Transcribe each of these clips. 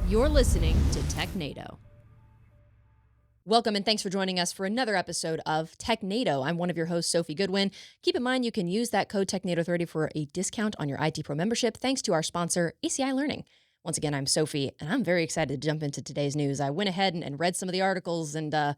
You're listening to TechNado. Welcome and thanks for joining us for another episode of TechNado. I'm one of your hosts, Sophie Goodwin. Keep in mind you can use that code TechNado30 for a discount on your IT Pro membership thanks to our sponsor, ACI Learning. Once again, I'm Sophie, and I'm very excited to jump into today's news. I went ahead and read some of the articles, and, That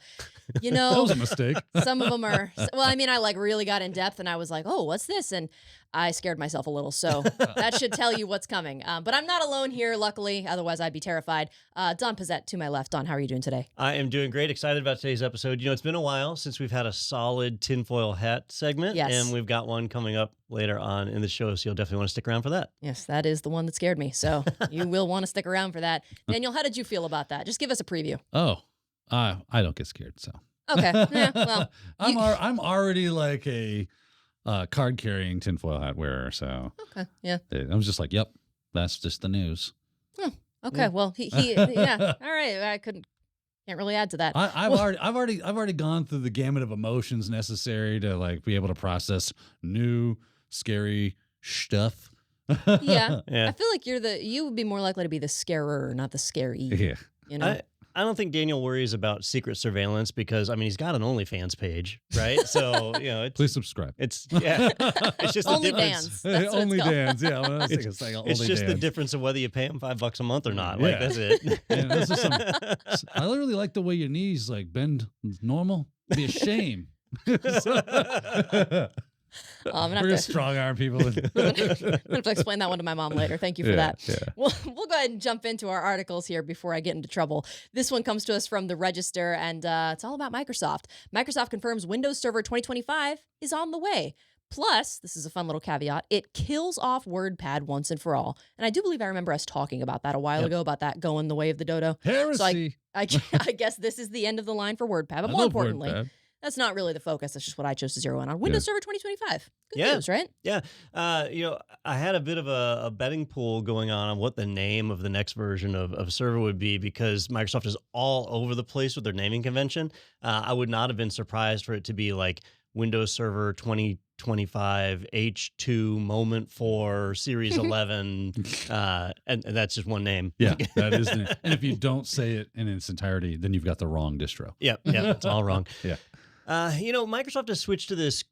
was a mistake. some of them are, well, I mean, I really got in depth, and I was like, oh, what's this? And I scared myself a little, so that should tell you what's coming. But I'm not alone here, luckily. Otherwise, I'd be terrified. Don Pizzette to my left. Don, how are you doing today? I am doing great. Excited about today's episode. It's been a while since we've had a solid tinfoil hat segment. Yes. And we've got one coming up later on in the show, so you'll definitely want to stick around for that. Yes, that is the one that scared me. So you will want to stick around for that. Daniel, how did you feel about that? Just give us a preview. Oh, I don't get scared, so. Okay. Yeah, well, I'm already like a card-carrying tinfoil hat wearer, so. okay. Yeah. I was just like, yep, that's just the news. Okay. Yeah. Well, he yeah. All right. I can't really add to that. I've already gone through the gamut of emotions necessary to like be able to process new, scary stuff. Yeah. Yeah. I feel like you would be more likely to be the scarer, not the scary. Yeah. You know? I don't think Daniel worries about secret surveillance because, I mean, he's got an OnlyFans page, right? So, Please subscribe. it's just the Only difference. Dans. That's what Only it's called. Dans, yeah. Well, It's just the difference of whether you pay him $5 a month or not. Like, Yeah. that's it. Yeah, this is I really like the way your knees like bend normal. It'd be a shame. I'm gonna We're have just to- strong arm people. I'm gonna have to explain that one to my mom later. Thank you for that. Yeah. We'll go ahead and jump into our articles here before I get into trouble. This one comes to us from the Register, and it's all about Microsoft. Microsoft confirms Windows Server 2025 is on the way. Plus, this is a fun little caveat, it kills off WordPad once and for all. And I do believe I remember us talking about that a while ago, about that going the way of the dodo. Heresy. I guess this is the end of the line for WordPad. But I more love importantly, WordPad. that's not really the focus. That's just what I chose to zero in on. Windows Server 2025. Good Yeah. news, right? Yeah. I had a bit of a betting pool going on what the name of the next version of server would be because Microsoft is all over the place with their naming convention. I would not have been surprised for it to be like Windows Server 2025 H2 Moment 4 Series 11. And that's just one name. Yeah, that is. And if you don't say it in its entirety, then you've got the wrong distro. Yeah, it's all wrong. Yeah. Microsoft has switched to this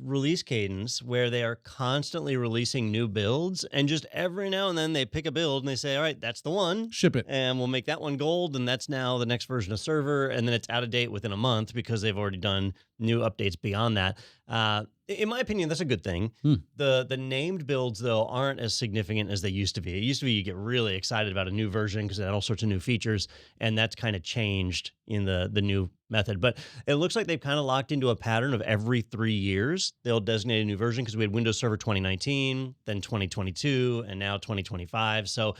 release cadence where they are constantly releasing new builds, and just every now and then they pick a build and they say, all right, that's the one. Ship it. And we'll make that one gold, and that's now the next version of server, and then it's out of date within a month because they've already done new updates beyond that. In my opinion, that's a good thing. The named builds, though, aren't as significant as they used to be. It used to be you get really excited about a new version because it had all sorts of new features, and that's kind of changed in the new method. But it looks like they've kind of locked into a pattern of every 3 years they'll designate a new version because we had Windows Server 2019, then 2022, and now 2025. So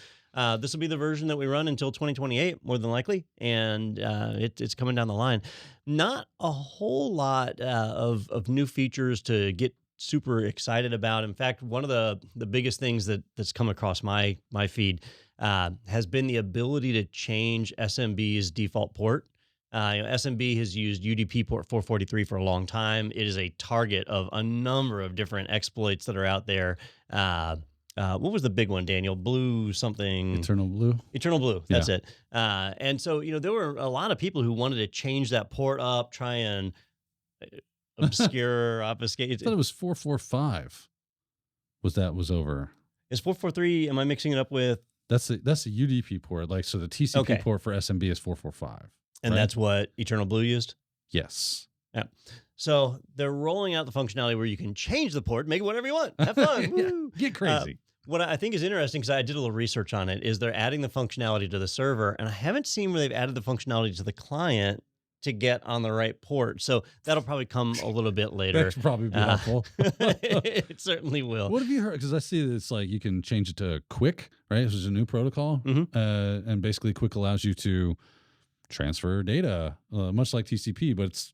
this will be the version that we run until 2028, more than likely, and it's coming down the line. Not a whole lot of new features to get super excited about. In fact, one of the biggest things that's come across my feed has been the ability to change SMB's default port. SMB has used UDP port 443 for a long time. It is a target of a number of different exploits that are out there. What was the big one, Daniel? Blue something. Eternal Blue. Eternal Blue. That's it. And so, there were a lot of people who wanted to change that port up, try and obscure, obfuscate. I thought it was 445. Was over. Is 443? Am I mixing it up with? That's the UDP port. Like, so the TCP Okay. port for SMB is 445. And right? that's what Eternal Blue used? Yes. Yeah. So they're rolling out the functionality where you can change the port, make it whatever you want. Have fun. Yeah, Woo. get crazy. What I think is interesting, because I did a little research on it, is they're adding the functionality to the server, and I haven't seen where they've added the functionality to the client to get on the right port. So that'll probably come a little bit later. That should probably be helpful. It certainly will. What have you heard? Because I see that it's like you can change it to Quick, right? This is a new protocol. Mhm. And basically Quick allows you to transfer data, much like TCP, but it's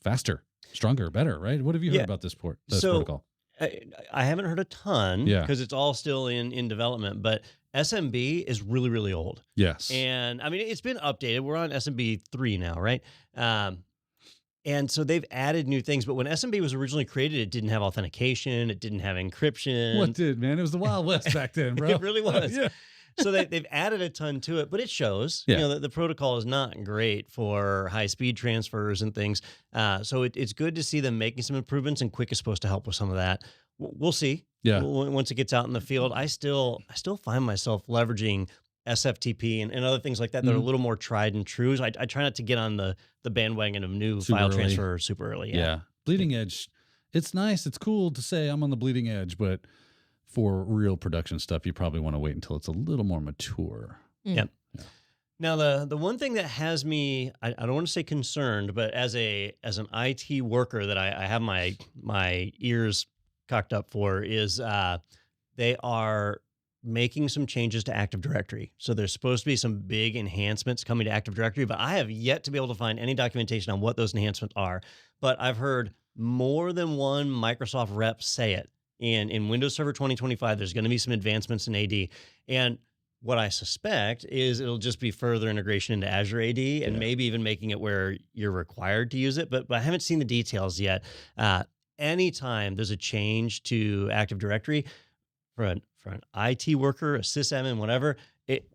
faster, stronger, better, right? What have you heard Yeah. about this So- protocol? I haven't heard a ton Yeah. because it's all still in development, but SMB is really, really old. Yes. And I mean, it's been updated. We're on SMB 3 now, right? And so they've added new things, but when SMB was originally created, it didn't have authentication. It didn't have encryption. What did, man? It was the Wild West back then, bro. It really was. Yeah. So they've added a ton to it, but it shows. Yeah. You know, the protocol is not great for high-speed transfers and things. So it's good to see them making some improvements, and Quick is supposed to help with some of that. We'll see. Yeah. Once it gets out in the field, I still find myself leveraging SFTP and other things like that that are a little more tried and true. So I try not to get on the bandwagon of new Super file early. transfer super early. Yeah. Bleeding edge. It's nice. It's cool to say I'm on the bleeding edge, but for real production stuff, you probably want to wait until it's a little more mature. Yep. Yeah. Now the one thing that has me, I don't want to say concerned, but as an IT worker that I have my ears cocked up for is they are making some changes to Active Directory. So there's supposed to be some big enhancements coming to Active Directory, but I have yet to be able to find any documentation on what those enhancements are. But I've heard more than one Microsoft rep say it. In Windows Server 2025, there's going to be some advancements in AD. And what I suspect is it'll just be further integration into Azure AD and maybe even making it where you're required to use it. But I haven't seen the details yet. Anytime there's a change to Active Directory for an IT worker, a sysadmin, whatever, it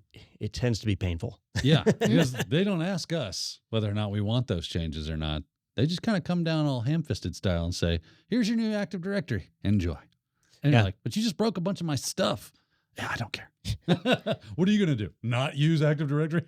tends to be painful. Yeah, because they don't ask us whether or not we want those changes or not. They just kind of come down all ham-fisted style and say, here's your new Active Directory. Enjoy. And you're like, but you just broke a bunch of my stuff. Yeah, I don't care. What are you going to do? Not use Active Directory?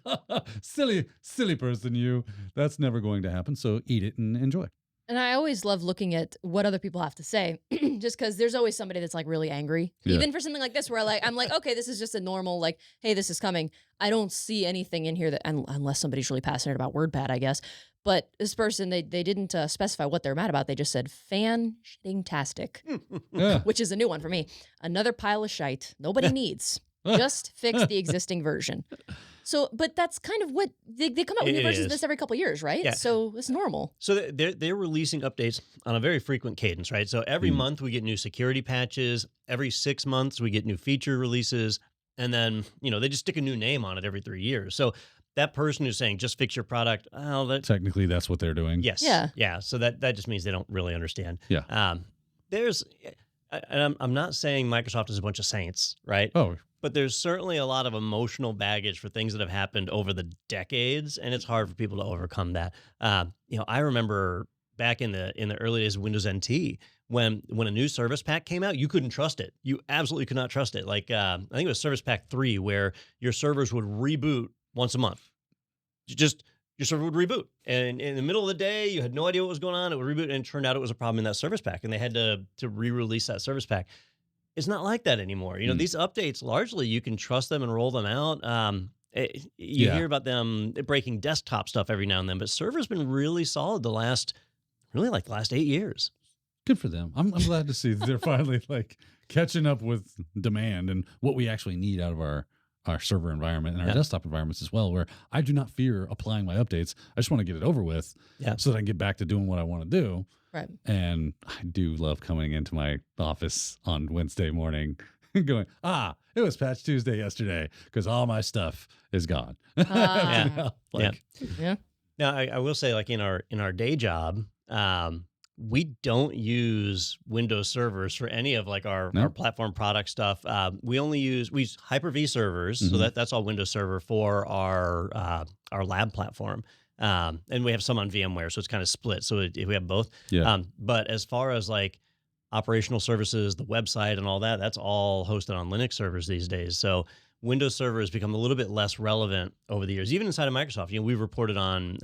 silly person, you. That's never going to happen. So eat it and enjoy. And I always love looking at what other people have to say, just because there's always somebody that's like really angry, even for something like this, where I'm like, okay, this is just a normal, like, hey, this is coming. I don't see anything in here that, unless somebody's really passionate about WordPad, I guess. But this person, they didn't specify what they're mad about. They just said fan-shitting-tastic, which is a new one for me. Another pile of shite nobody needs. Just fix the existing version. So, but that's kind of what they come out with new versions of this every couple of years, right? Yeah. So it's normal. So they're releasing updates on a very frequent cadence, right? So every month we get new security patches. Every 6 months we get new feature releases, and then they just stick a new name on it every 3 years. So that person who's saying just fix your product, Technically, that's what they're doing. Yes. Yeah. So that just means they don't really understand. Yeah. And I'm not saying Microsoft is a bunch of saints, right? Oh. But there's certainly a lot of emotional baggage for things that have happened over the decades, and it's hard for people to overcome that. I remember back in the early days of Windows NT, when a new service pack came out, you couldn't trust it. You absolutely could not trust it. Like I think it was Service Pack 3, where your servers would reboot once a month. Your server would reboot, and in the middle of the day, you had no idea what was going on. It would reboot, and it turned out it was a problem in that service pack, and they had to re-release that service pack. It's not like that anymore. These updates, largely, you can trust them and roll them out. You hear about them breaking desktop stuff every now and then, but server's been really solid the last 8 years. Good for them. I'm glad to see that they're finally catching up with demand and what we actually need out of our server environment and our desktop environments as well, where I do not fear applying my updates. I just want to get it over with so that I can get back to doing what I want to do. Right. And I do love coming into my office on Wednesday morning and going, it was Patch Tuesday yesterday because all my stuff is gone. Yeah. Now, I will say, in our day job, we don't use Windows servers for any of our platform product stuff. We use Hyper-V servers, so that's all Windows Server for our lab platform. And we have some on VMware, so it's kind of split. So we have both. Yeah. But as far as operational services, the website and all that, that's all hosted on Linux servers these days. So Windows Server has become a little bit less relevant over the years, even inside of Microsoft. We've reported on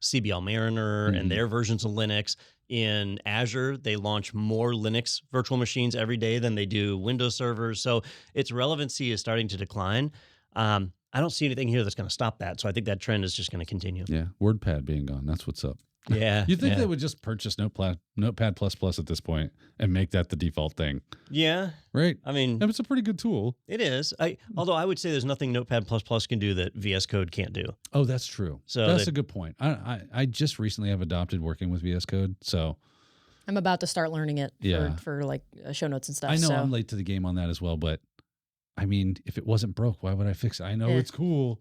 CBL Mariner and their versions of Linux. In Azure, they launch more Linux virtual machines every day than they do Windows servers. So its relevancy is starting to decline. I don't see anything here that's going to stop that. So I think that trend is just going to continue. Yeah. WordPad being gone. That's what's up. Yeah. You think they would just purchase Notepad++ at this point and make that the default thing? Yeah. Right. I mean, it's a pretty good tool. It is. Although I would say there's nothing Notepad++ can do that VS Code can't do. Oh, that's true. So that's a good point. I just recently have adopted working with VS Code, so I'm about to start learning it for show notes and stuff. I know I'm late to the game on that as well, but I mean, if it wasn't broke, why would I fix it? I know it's cool.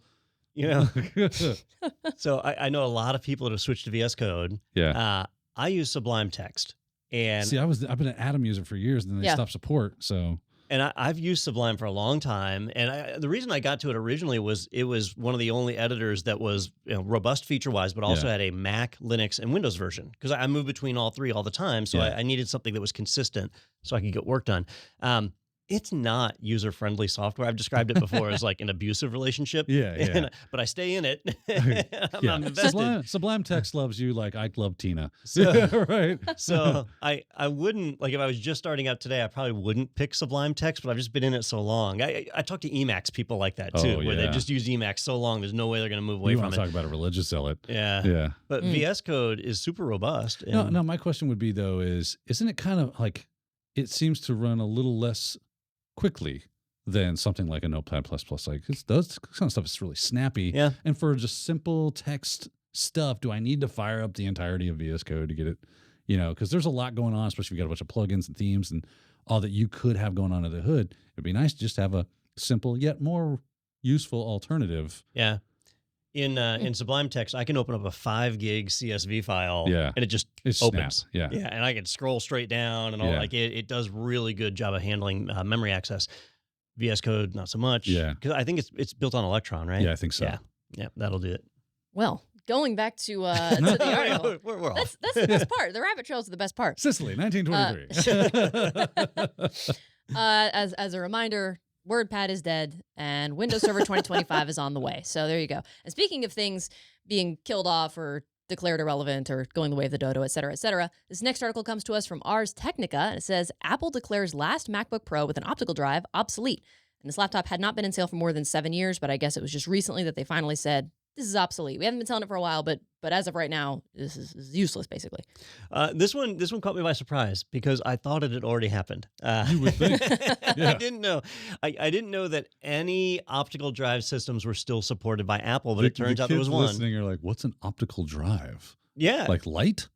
So I know a lot of people that have switched to VS Code. Yeah. I use Sublime Text. And see, I've been an Atom user for years, and then they stopped support. So And I've used Sublime for a long time, and the reason I got to it originally was it was one of the only editors that was robust feature-wise, but also had a Mac, Linux, and Windows version, because I move between all three all the time, so I needed something that was consistent so I could get work done. It's not user-friendly software. I've described it before as like an abusive relationship. But I stay in it. I'm invested. Sublime Text loves you like I love Tina. So, right. So I wouldn't, like if I was just starting out today, I probably wouldn't pick Sublime Text, but I've just been in it so long. I talk to Emacs people like that too, where they just use Emacs so long, there's no way they're going to move away you from want it. to talk about a religious zealot. Yeah. But VS Code is super robust. And No, my question would be though isn't it kind of like, it seems to run a little less quickly than something like a Notepad++. Like those kind of stuff is really snappy. Yeah. And for just simple text stuff, do I need to fire up the entirety of VS Code to get it? Because there's a lot going on, especially if you got a bunch of plugins and themes and all that you could have going on under the hood. It'd be nice to just have a simple yet more useful alternative. Yeah. In Sublime Text, I can open up a 5 gig CSV file, and it just opens. Snaps. Yeah, and I can scroll straight down and all. Like it does really good job of handling memory access. VS Code, not so much. Yeah, because I think it's built on Electron, right? Yeah, I think so. Yeah, that'll do it. Well, going back to the article, we're off. That's the best part. The rabbit trail is the best part. Sicily, 1923. As a reminder, WordPad is dead, and Windows Server 2025 is on the way. So there you go. And speaking of things being killed off or declared irrelevant or going the way of the dodo, et cetera, this next article comes to us from Ars Technica, and it says, Apple declares last MacBook Pro with an optical drive obsolete. And this laptop had not been in sale for more than 7 years, but I guess it was just recently that they finally said, this is obsolete. We haven't been selling it for a while, but as of right now, this is useless, basically. This one caught me by surprise because I thought it had already happened. You would think. I didn't know. I didn't know that any optical drive systems were still supported by Apple, but it turns out there was one. Listening, you're like, what's an optical drive? Yeah, like light.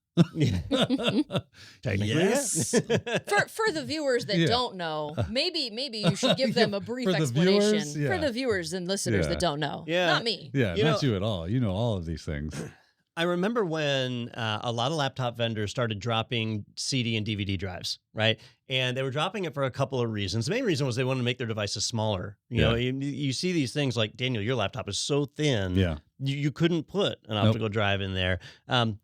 Technically, yes. For the viewers that don't know, maybe you should give them a brief explanation for the viewers and listeners that don't know. Not me. Yeah, not you at all. You know all of these things. I remember when a lot of laptop vendors started dropping CD and DVD drives, right? And they were dropping it for a couple of reasons. The main reason was they wanted to make their devices smaller. You know, you see these things like, Daniel, your laptop is so thin. Yeah. You couldn't put an optical drive in there.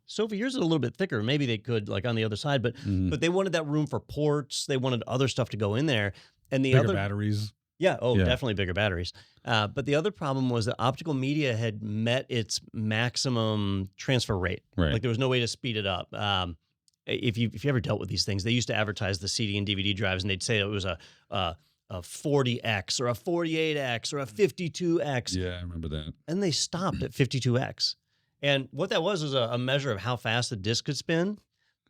Sophie, yours is a little bit thicker. Maybe they could, like on the other side, but they wanted that room for ports. They wanted other stuff to go in there. And the bigger batteries. Yeah. Oh, definitely bigger batteries. But the other problem was that optical media had met its maximum transfer rate. Right. Like there was no way to speed it up. If you ever dealt with these things, they used to advertise the CD and DVD drives, and they'd say it was a 40X or a 48X or a 52X. Yeah, I remember that. And they stopped at 52X. And what that was a measure of how fast the disk could spin.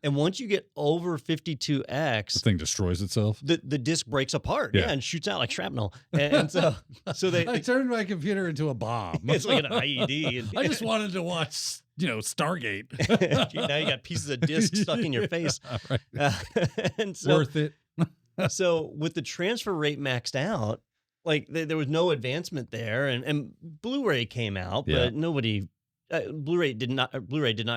And once you get over 52X, the thing destroys itself. The disk breaks apart, and shoots out like shrapnel. And so they I turned my computer into a bomb. It's like an IED. I just wanted to watch, Stargate. Now you got pieces of disc stuck in your face. Right. And so, worth it. So with the transfer rate maxed out, like there was no advancement there, and Blu-ray came out, but nobody. Blu-ray did not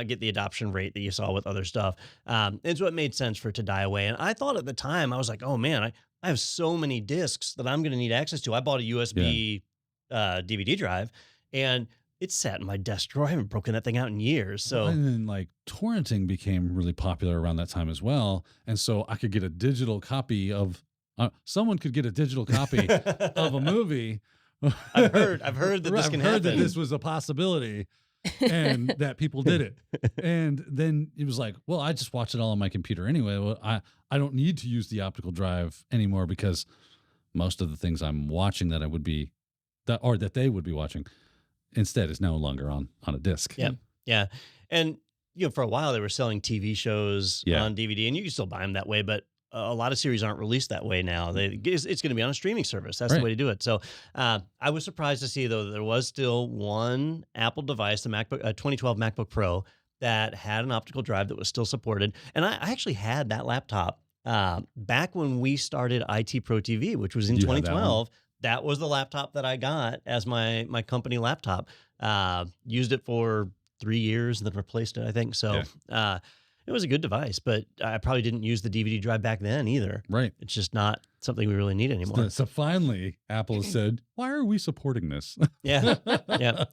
get the adoption rate that you saw with other stuff, and so it made sense for it to die away. And I thought at the time, I was like, oh man, I have so many discs that I'm going to need access to. I bought a USB DVD drive, and it's sat in my desk drawer. I haven't broken that thing out in years. So and then like torrenting became really popular around that time as well, and so I could get a digital copy of. Someone could get a digital copy of a movie. I've heard that this can happen. I've heard that this was a possibility. And that people did it. And then it was like, well, I just watch it all on my computer anyway. Well, I don't need to use the optical drive anymore because most of the things I'm watching that that they would be watching instead is no longer on a disc. Yeah. Yeah. And for a while they were selling TV shows on DVD, and you can still buy them that way, but a lot of series aren't released that way now. It's going to be on a streaming service. That's the way to do it. So I was surprised to see, though, that there was still one Apple device, the 2012 MacBook Pro, that had an optical drive that was still supported. And I actually had that laptop back when we started IT Pro TV, which was in 2012. That was the laptop that I got as my company laptop. Used it for 3 years, then replaced it, I think. So It was a good device, but I probably didn't use the DVD drive back then either. Right. It's just not something we really need anymore. So finally, Apple has said, why are we supporting this? Yeah. Yeah.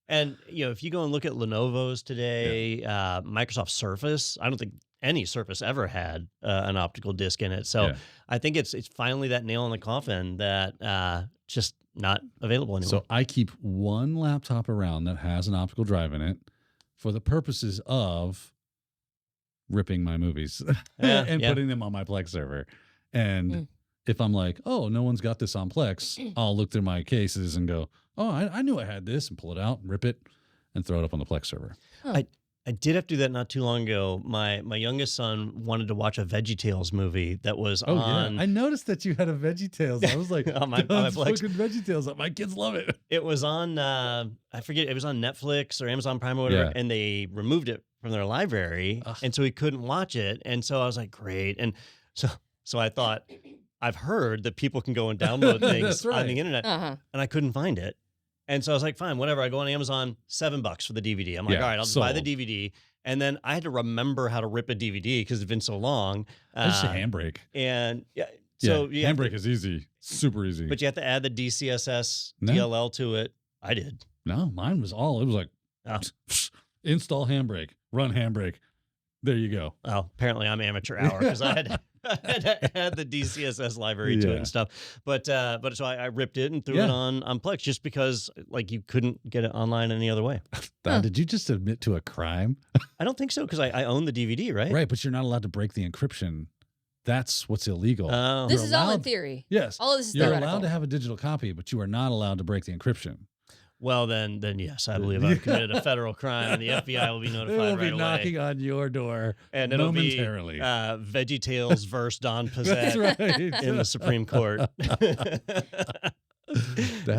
And, if you go and look at Lenovo's today, Microsoft Surface, I don't think any Surface ever had an optical disc in it. So Yeah. I think it's finally that nail in the coffin that just not available anymore. So I keep one laptop around that has an optical drive in it for the purposes of ripping my movies and putting them on my Plex server. And if I'm like, oh, no one's got this on Plex, I'll look through my cases and go, oh, I knew I had this, and pull it out, rip it, and throw it up on the Plex server. I did have to do that not too long ago. My youngest son wanted to watch a VeggieTales movie that was on. Yeah. I noticed that you had a VeggieTales. I was like, on my Plex. VeggieTales. My kids love it. It was on, I forget, it was on Netflix or Amazon Prime or whatever, and they removed it from their library, and so he couldn't watch it. And so I was like, great. And so I thought, I've heard that people can go and download things on the internet, and I couldn't find it. And so I was like, fine, whatever. I go on Amazon, $7 for the DVD. I'm like, all right, I'll just buy the DVD. And then I had to remember how to rip a DVD because it's been so long. Just a handbrake. And so handbrake is easy, super easy. But you have to add the DCSS DLL to it. I did. No, mine was it was like install handbrake, run handbrake. There you go. Oh, apparently I'm amateur hour because I had to add the DCSS library to it and stuff. But so I ripped it and threw it on Plex just because you couldn't get it online any other way. Did you just admit to a crime? I don't think so because I own the DVD, right? Right, but you're not allowed to break the encryption. That's what's illegal. This is all in theory. Yes. All of this is You're theoretical. allowed to have a digital copy, but you are not allowed to break the encryption. Well, then yes, I believe I've committed a federal crime, and the FBI will be notified They'll right be knocking on your door and it'll momentarily. be VeggieTales versus Don That's Pizzette right. in the Supreme Court. That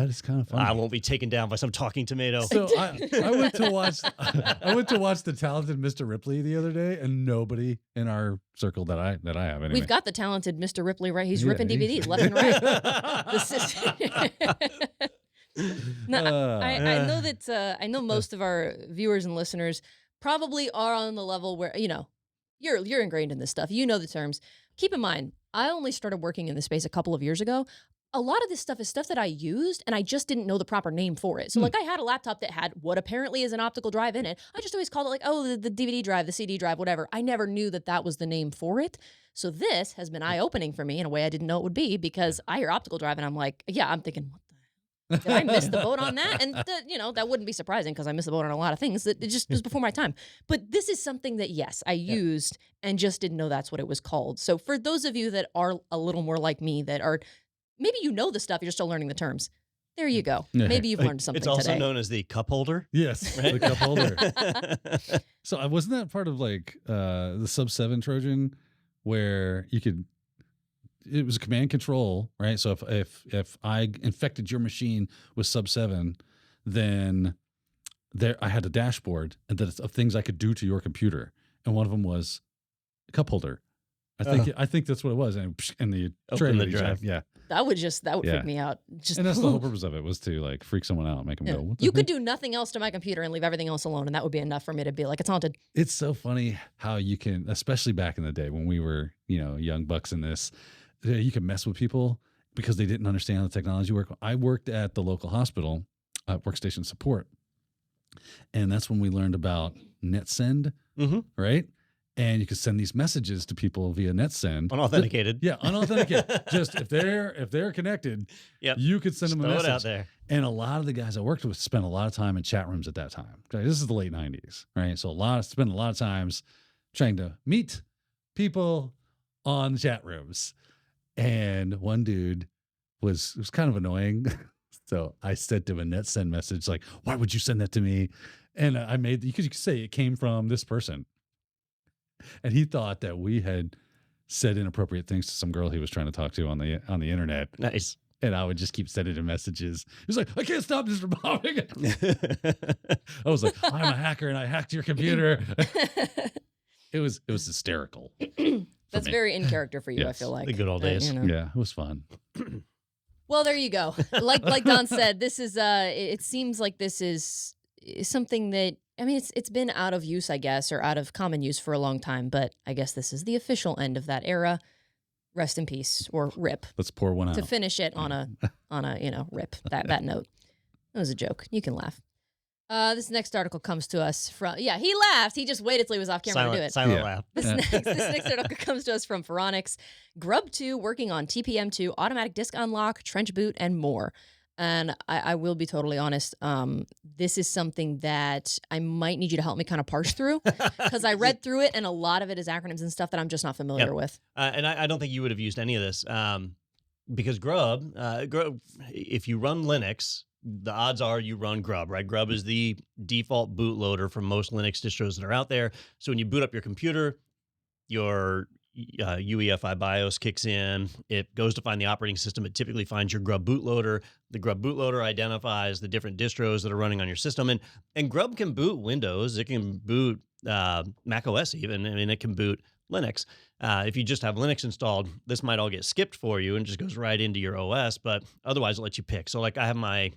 is kind of funny. I won't be taken down by some talking tomato. So I went to watch The Talented Mr. Ripley the other day, and nobody in our circle that I have anyway. We've got the talented Mr. Ripley, right? He's ripping DVDs left and right. This is No, I know that I know most of our viewers and listeners probably are on the level where you're ingrained in this stuff. You know the terms. Keep in mind, I only started working in this space a couple of years ago. A lot of this stuff is stuff that I used, and I just didn't know the proper name for it. So, I had a laptop that had what apparently is an optical drive in it. I just always called it the DVD drive, the CD drive, whatever. I never knew that was the name for it. So this has been eye-opening for me in a way I didn't know it would be because I hear optical drive, and I'm like, I'm thinking, what the did I miss the boat on that? And that wouldn't be surprising because I missed the boat on a lot of things. It just was before my time. But this is something that, yes, I used and just didn't know that's what it was called. So for those of you that are a little more like me, that are maybe you know the stuff, you're still learning the terms. There you go. Maybe you've learned something It's also today. known as the cup holder. Yes, right? the cup holder. So wasn't that part of the Sub 7 Trojan where you could? It was a command control, right? So if I infected your machine with Sub 7, then I had a dashboard and of things I could do to your computer, and one of them was a cup holder. I think that's what it was, and the Open the drive. Yeah, that would freak me out. Just and that's the whole purpose of it, was to freak someone out, make them go. What the you heck? could do nothing else to my computer and leave everything else alone, and that would be enough for me to be like, it's haunted. It's so funny how you can, especially back in the day when we were young bucks in this. You can mess with people because they didn't understand how the technology worked. I worked at the local hospital, workstation support, and that's when we learned about NetSend, right? And you could send these messages to people via NetSend, unauthenticated. Unauthenticated. Just if they're connected, you could send them a message Throw it out there. And a lot of the guys I worked with spent a lot of time in chat rooms at that time. This is the late 90s, right? So spent a lot of times trying to meet people on chat rooms. And one dude was kind of annoying. So I sent him a NetSend message like, why would you send that to me? And you could say it came from this person. And he thought that we had said inappropriate things to some girl he was trying to talk to on the internet. Nice. And I would just keep sending him messages. He was like, I can't stop this from bombing. I was like, I'm a hacker and I hacked your computer. It was hysterical. That's very in character for you, Yes. I feel like. The good old days. Yeah, it was fun. Well, there you go. Like Don said, this is it seems like this is something that I mean, it's been out of use, I guess, or out of common use for a long time, but I guess this is the official end of that era. Rest in peace, or rip. Let's pour one out. To finish it on a rip, that note. That was a joke. You can laugh. This next article comes to us from, he laughed. He just waited till he was off camera to do it. Silent laugh. This next article comes to us from Phoronix. Grub 2 working on TPM2, automatic disk unlock, trench boot, and more. And I will be totally honest, this is something that I might need you to help me kind of parse through, because I read through it and a lot of it is acronyms and stuff that I'm just not familiar with. And I don't think you would have used any of this because Grub, if you run Linux, the odds are you run Grub, right? Grub is the default bootloader for most Linux distros that are out there. So when you boot up your computer, your UEFI BIOS kicks in. It goes to find the operating system. It typically finds your Grub bootloader. The Grub bootloader identifies the different distros that are running on your system. And Grub can boot Windows. It can boot Mac OS even. I mean, it can boot Linux. If you just have Linux installed, this might all get skipped for you and just goes right into your OS. But otherwise, it lets you pick. So like I have my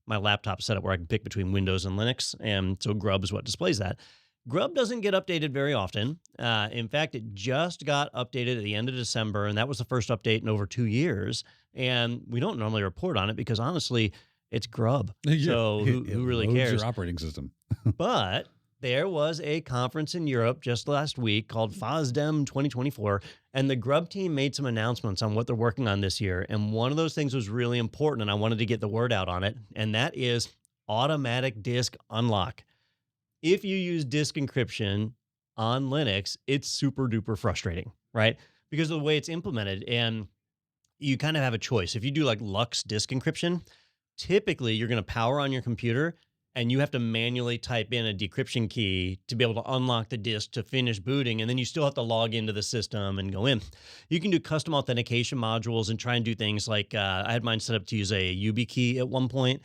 laptop set up where I can pick between Windows and Linux. And so Grub is what displays that. Grub doesn't get updated very often. In fact, it just got updated at the end of December, and that was the first update in over 2 years. And we don't normally report on it because, honestly, it's Grub. So who really cares? Your operating system. But there was a conference in Europe just last week called FOSDEM 2024, and the Grub team made some announcements on what they're working on this year. And one of those things was really important, and I wanted to get the word out on it, and that is automatic disk unlock. If you use disk encryption on Linux, it's super duper frustrating, right? Because of the way it's implemented. And you kind of have a choice. If you do like Lux disk encryption, typically you're going to power on your computer and you have to manually type in a decryption key to be able to unlock the disk to finish booting. And then you still have to log into the system and go in. You can do custom authentication modules and try and do things like I had mine set up to use a YubiKey at one point,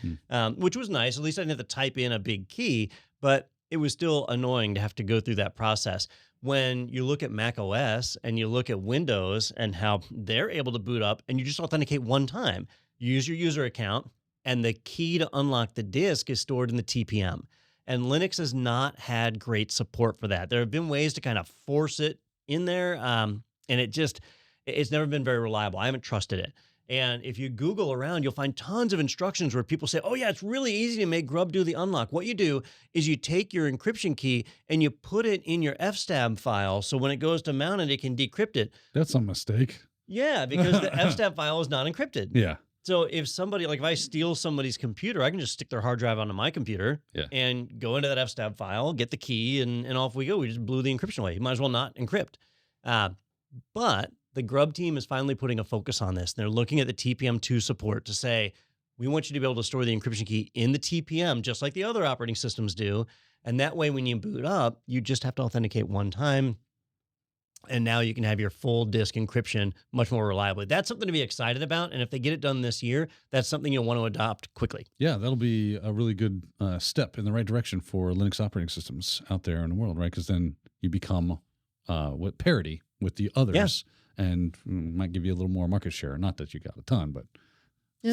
which was nice. At least I didn't have to type in a big key, but it was still annoying to have to go through that process. When you look at Mac OS and you look at Windows and how they're able to boot up and you just authenticate one time, you use your user account and the key to unlock the disk is stored in the TPM. And Linux has not had great support for that. There have been ways to kind of force it in there, and it's never been very reliable. I haven't trusted it. And if you Google around, you'll find tons of instructions where people say, oh yeah, it's really easy to make Grub do the unlock. What you do is you take your encryption key and you put it in your FSTAB file. So when it goes to mount it, it can decrypt it. That's a mistake. Yeah, because the FSTAB file is not encrypted. Yeah. So if somebody, like if I steal somebody's computer, I can just stick their hard drive onto my computer and go into that FSTAB file, get the key, and off we go. We just blew the encryption away. You might as well not encrypt. But the Grub team is finally putting a focus on this. They're looking at the TPM2 support to say, we want you to be able to store the encryption key in the TPM, just like the other operating systems do. And that way, when you boot up, you just have to authenticate one time. And now you can have your full disk encryption much more reliably. That's something to be excited about. And if they get it done this year, that's something you'll want to adopt quickly. Yeah, that'll be a really good step in the right direction for Linux operating systems out there in the world, right? Because then you become with parity with the others. Yeah. And might give you a little more market share. Not that you got a ton, but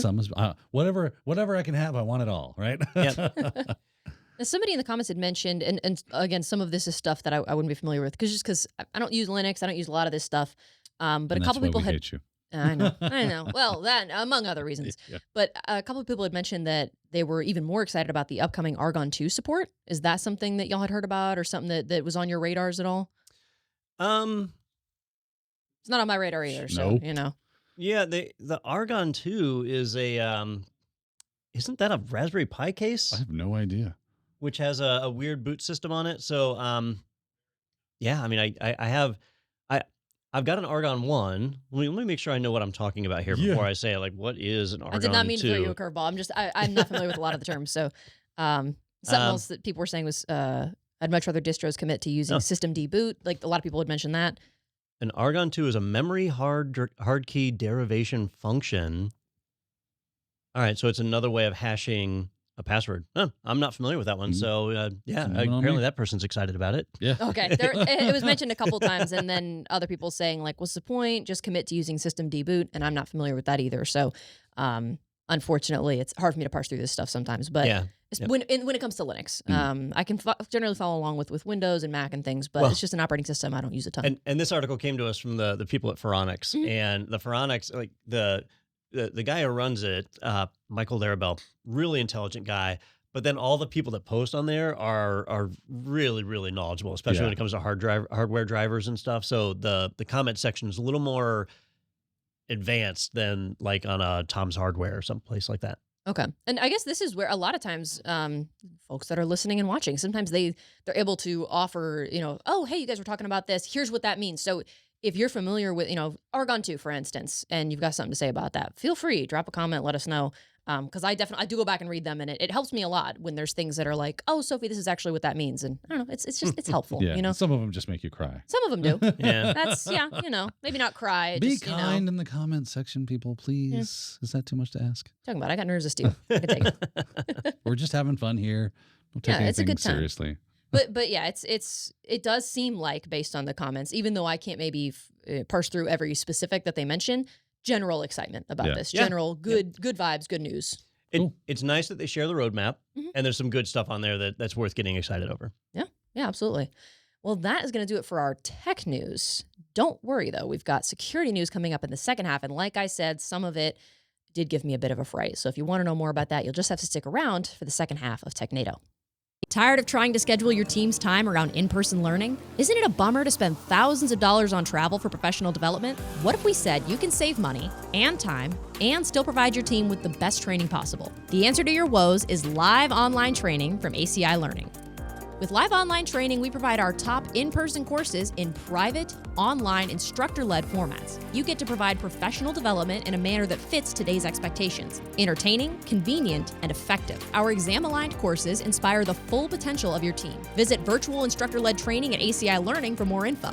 some is, whatever I can have, I want it all, right? Yeah. Now, somebody in the comments had mentioned, and again, some of this is stuff that I wouldn't be familiar with, because I don't use Linux, I don't use a lot of this stuff. But a couple people had. Hate you. I know. Well, that among other reasons. Yeah. But a couple of people had mentioned that they were even more excited about the upcoming Argon 2 support. Is that something that y'all had heard about, or something that was on your radars at all? It's not on my radar either, so you know. Yeah, the Argon 2 is a isn't that a Raspberry Pi case? I have no idea. Which has a weird boot system on it. So yeah, I mean I've got an Argon 1. Let me make sure I know what I'm talking about here before I say it. Like, what is an Argon 2? I did not mean to throw you a curveball. I'm not familiar with a lot of the terms. So something else that people were saying was I'd much rather distros commit to using systemd boot. Like a lot of people had mentioned that. An Argon 2 is a memory hard key derivation function. All right, so it's another way of hashing a password. I'm not familiar with that one. So apparently that person's excited about it. Yeah. Okay. It was mentioned a couple times, and then other people saying like, what's the point? Just commit to using systemd boot. And I'm not familiar with that either. So unfortunately, it's hard for me to parse through this stuff sometimes. But Yep. When it comes to Linux. I can generally follow along with Windows and Mac and things, but Well, it's just an operating system I don't use a ton. And this article came to us from the people at Phoronix, and the Phoronix, like the guy who runs it, Michael Larabelle, really intelligent guy. But then all the people that post on there are really, really knowledgeable, especially when it comes to hardware drivers and stuff. So the comment section is a little more advanced than like on a Tom's Hardware or someplace like that. Okay. And I guess this is where a lot of times folks that are listening and watching, sometimes they're able to offer, oh, hey, you guys were talking about this. Here's what that means. So if you're familiar with, Argon 2, for instance, and you've got something to say about that, feel free, drop a comment, let us know. Because I do go back and read them, and it helps me a lot when there's things that are like, oh, Sophie, this is actually what that means. And I don't know, it's helpful, Some of them just make you cry. Some of them do. Yeah. That's, maybe not cry. Be just, kind in the comment section, people, please. Is that too much to ask? Talking about, I got nerves of steel. I can take it. We're just having fun here. Don't take Yeah, it's a anything good time. seriously. But yeah, it does seem like, based on the comments, even though I can't maybe parse through every specific that they mention, general excitement about this. Yeah. General good vibes, good news. It's nice that they share the roadmap, and there's some good stuff on there that's worth getting excited over. Yeah, absolutely. Well, that is going to do it for our tech news. Don't worry, though. We've got security news coming up in the second half. And like I said, some of it did give me a bit of a fright. So if you want to know more about that, you'll just have to stick around for the second half of TechNado. Tired of trying to schedule your team's time around in-person learning? Isn't it a bummer to spend thousands of dollars on travel for professional development? What if we said you can save money and time and still provide your team with the best training possible? The answer to your woes is live online training from ACI Learning. With live online training, we provide our top in-person courses in private, online, instructor-led formats. You get to provide professional development in a manner that fits today's expectations. Entertaining, convenient, and effective. Our exam-aligned courses inspire the full potential of your team. Visit virtual instructor-led training at ACI Learning for more info.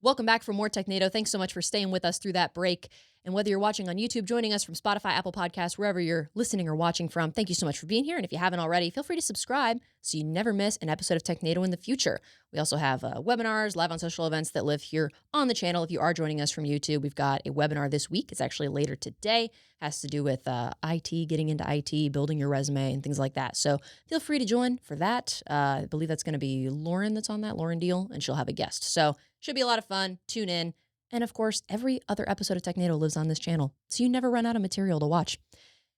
Welcome back for more TechNado. Thanks so much for staying with us through that break. And whether you're watching on YouTube, joining us from Spotify, Apple Podcasts, wherever you're listening or watching from, thank you so much for being here. And if you haven't already, feel free to subscribe so you never miss an episode of TechNado in the future. We also have webinars, live on social events that live here on the channel. If you are joining us from YouTube, we've got a webinar this week. It's actually later today. Has to do with IT, getting into IT, building your resume, and things like that. So feel free to join for that. I believe that's going to be Lauren that's on that, Lauren Deal, and she'll have a guest. So should be a lot of fun. Tune in. And of course, every other episode of TechNado lives on this channel, so you never run out of material to watch.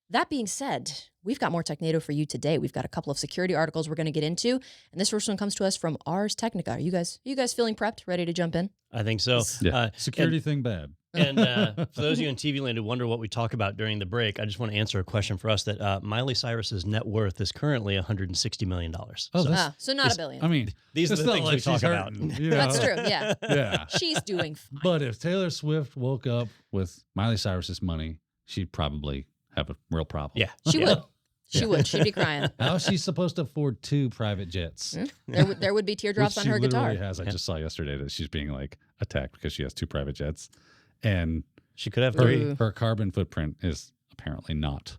That being said, we've got more TechNado for you today. We've got a couple of security articles we're going to get into, and this first one comes to us from Ars Technica. Are you guys feeling prepped, ready to jump in? I think so. Yeah. Security thing bad. And for those of you in TV land who wonder what we talk about during the break, I just want to answer a question for us that Miley Cyrus's net worth is currently $160 million. Oh, so not a billion. I mean, These are the things we talk about. That's true, yeah. Yeah. She's doing fine. But if Taylor Swift woke up with Miley Cyrus's money, she'd probably have a real problem. Yeah. She would. She would. She'd be crying. How is she supposed to afford 2 private jets? There would be teardrops Which on her she guitar. literally has. I just saw yesterday that she's being like attacked because she has 2 private jets. And She could have 3. her carbon footprint is apparently not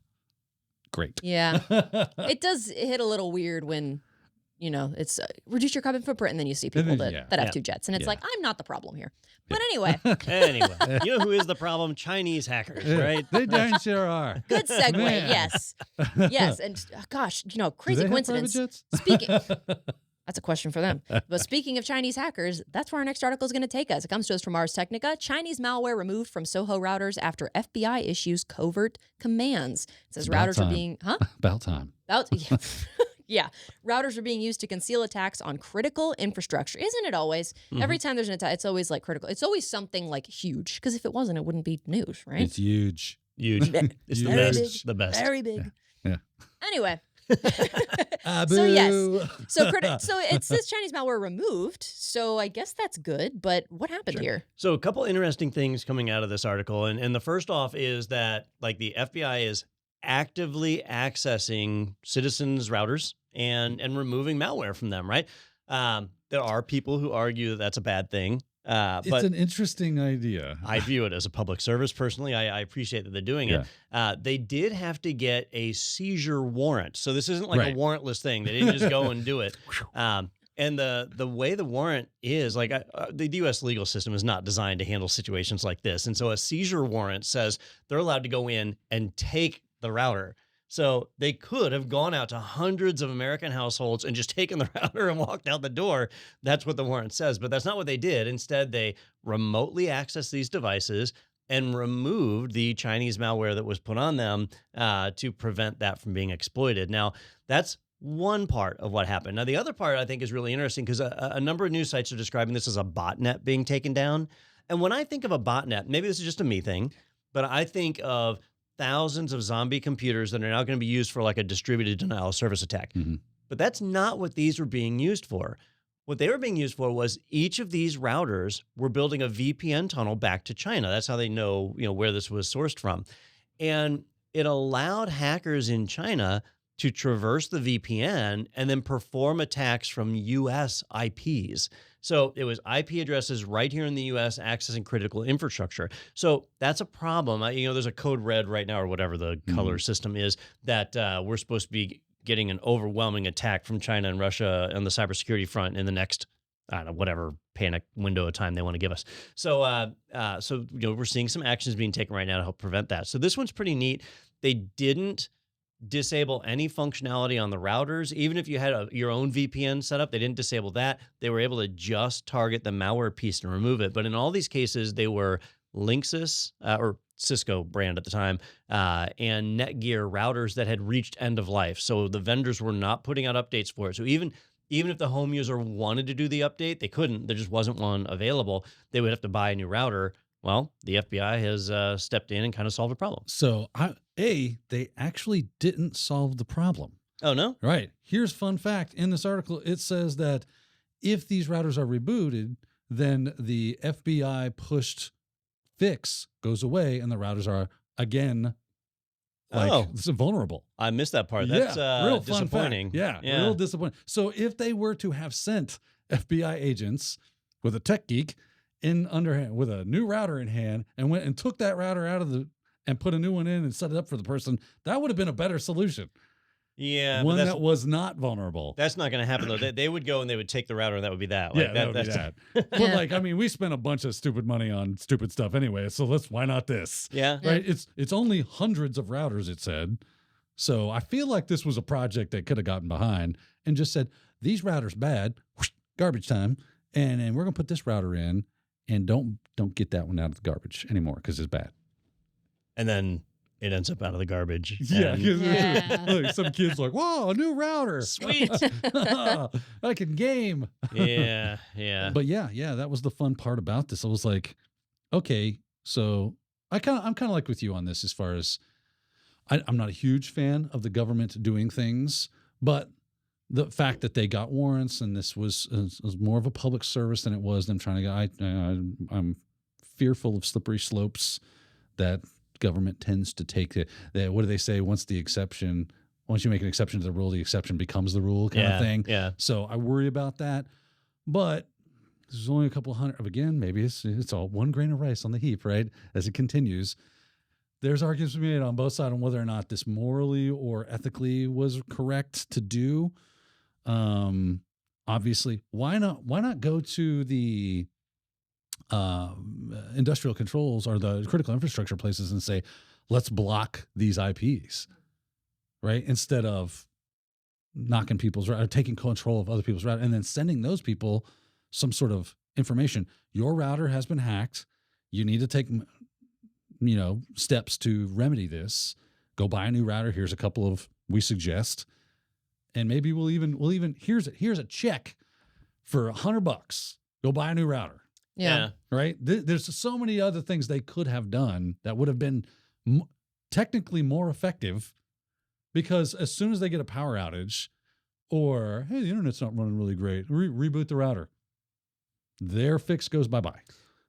great. Yeah. It does hit a little weird when, it's reduce your carbon footprint, and then you see people that have 2 jets. And it's like, I'm not the problem here. But anyway. Anyway, you know who is the problem? Chinese hackers, right? They darn sure are. Good segue. Man. Yes. Yes. And gosh, Do crazy they have coincidence. private jets? Speaking. That's a question for them. But speaking of Chinese hackers, that's where our next article is going to take us. It comes to us from Ars Technica. Chinese malware removed from Soho routers after FBI issues covert commands. It says About routers time. are being, About time. yeah. Routers are being used to conceal attacks on critical infrastructure. Isn't it always? Every time there's an attack, it's always like critical. It's always something like huge. Because if it wasn't, it wouldn't be news, right? It's huge. Huge. It's the Very best. big. The best. Very big. Yeah. Anyway. So yes. So it says Chinese malware removed. So I guess that's good. But what happened here? So a couple interesting things coming out of this article. And the first off is that like the FBI is actively accessing citizens' routers and removing malware from them, right? There are people who argue that that's a bad thing. It's But an interesting idea. I view it as a public service personally. I appreciate that they're doing it. They did have to get a seizure warrant. So this isn't like Right. a warrantless thing. They didn't just go and do it. And the way the warrant is, like the U.S. legal system is not designed to handle situations like this. And so a seizure warrant says they're allowed to go in and take the router. So they could have gone out to hundreds of American households and just taken the router and walked out the door. That's what the warrant says, but that's not what they did. Instead, they remotely accessed these devices and removed the Chinese malware that was put on them to prevent that from being exploited. Now, that's one part of what happened. Now, the other part I think is really interesting because a number of news sites are describing this as a botnet being taken down. And when I think of a botnet, maybe this is just a me thing, but I think of thousands of zombie computers that are now going to be used for like a distributed denial of service attack. Mhm. But that's not what these were being used for. What they were being used for was each of these routers were building a VPN tunnel back to China. That's how they know, where this was sourced from. And it allowed hackers in China to traverse the VPN and then perform attacks from US IPs. So it was IP addresses right here in the US accessing critical infrastructure. So that's a problem. There's a code red right now, or whatever the color system is, that we're supposed to be getting an overwhelming attack from China and Russia on the cybersecurity front in the next, I don't know, whatever panic window of time they want to give us. So, we're seeing some actions being taken right now to help prevent that. So this one's pretty neat. They didn't disable any functionality on the routers. Even if you had your own VPN set up, they didn't disable that. They were able to just target the malware piece and remove it. But in all these cases, they were Linksys or Cisco brand at the time, and Netgear routers that had reached end of life. So the vendors were not putting out updates for it. So even if the home user wanted to do the update, they couldn't. There just wasn't one available. They would have to buy a new router. Well, the FBI has stepped in and kind of solved the problem. So they actually didn't solve the problem. Oh, no? Right. Here's fun fact. In this article, it says that if these routers are rebooted, then the FBI pushed fix goes away and the routers are again vulnerable. I missed that part. That's real disappointing. Yeah, real disappointing. So if they were to have sent FBI agents with a tech geek in underhand with a new router in hand and went and took that router out of and put a new one in and set it up for the person, that would have been a better solution. Yeah, one that was not vulnerable. That's not going to happen though. They would go and they would take the router, and that would be that. That would be that. But we spent a bunch of stupid money on stupid stuff anyway. So why not this? Yeah, right. It's only hundreds of routers, it said. So I feel like this was a project they could have gotten behind and just said these routers bad, whoosh, garbage time, and we're gonna put this router in, and don't get that one out of the garbage anymore because it's bad. And then it ends up out of the garbage. Yeah. Look, some kid's like, whoa, a new router. Sweet. I can game. Yeah. But yeah, that was the fun part about this. I was like, okay, so I'm kind of like with you on this as far as I'm not a huge fan of the government doing things, but the fact that they got warrants and this was more of a public service than it was them trying to I'm fearful of slippery slopes that government tends to take what do they say? Once you make an exception to the rule, the exception becomes the rule kind of thing. Yeah. So I worry about that. But there's only a couple hundred, again, maybe it's all one grain of rice on the heap, right? As it continues. There's arguments made on both sides on whether or not this morally or ethically was correct to do. Obviously, why not go to the industrial controls or the critical infrastructure places and say, let's block these IPs, right? Instead of knocking people's route, taking control of other people's route, and then sending those people some sort of information. Your router has been hacked. You need to take, steps to remedy this. Go buy a new router. Here's a couple of we suggest, and maybe we'll even here's a check for $100. Go buy a new router. Yeah. Right. There's so many other things they could have done that would have been technically more effective, because as soon as they get a power outage or, hey, the internet's not running really great, reboot the router, their fix goes bye-bye.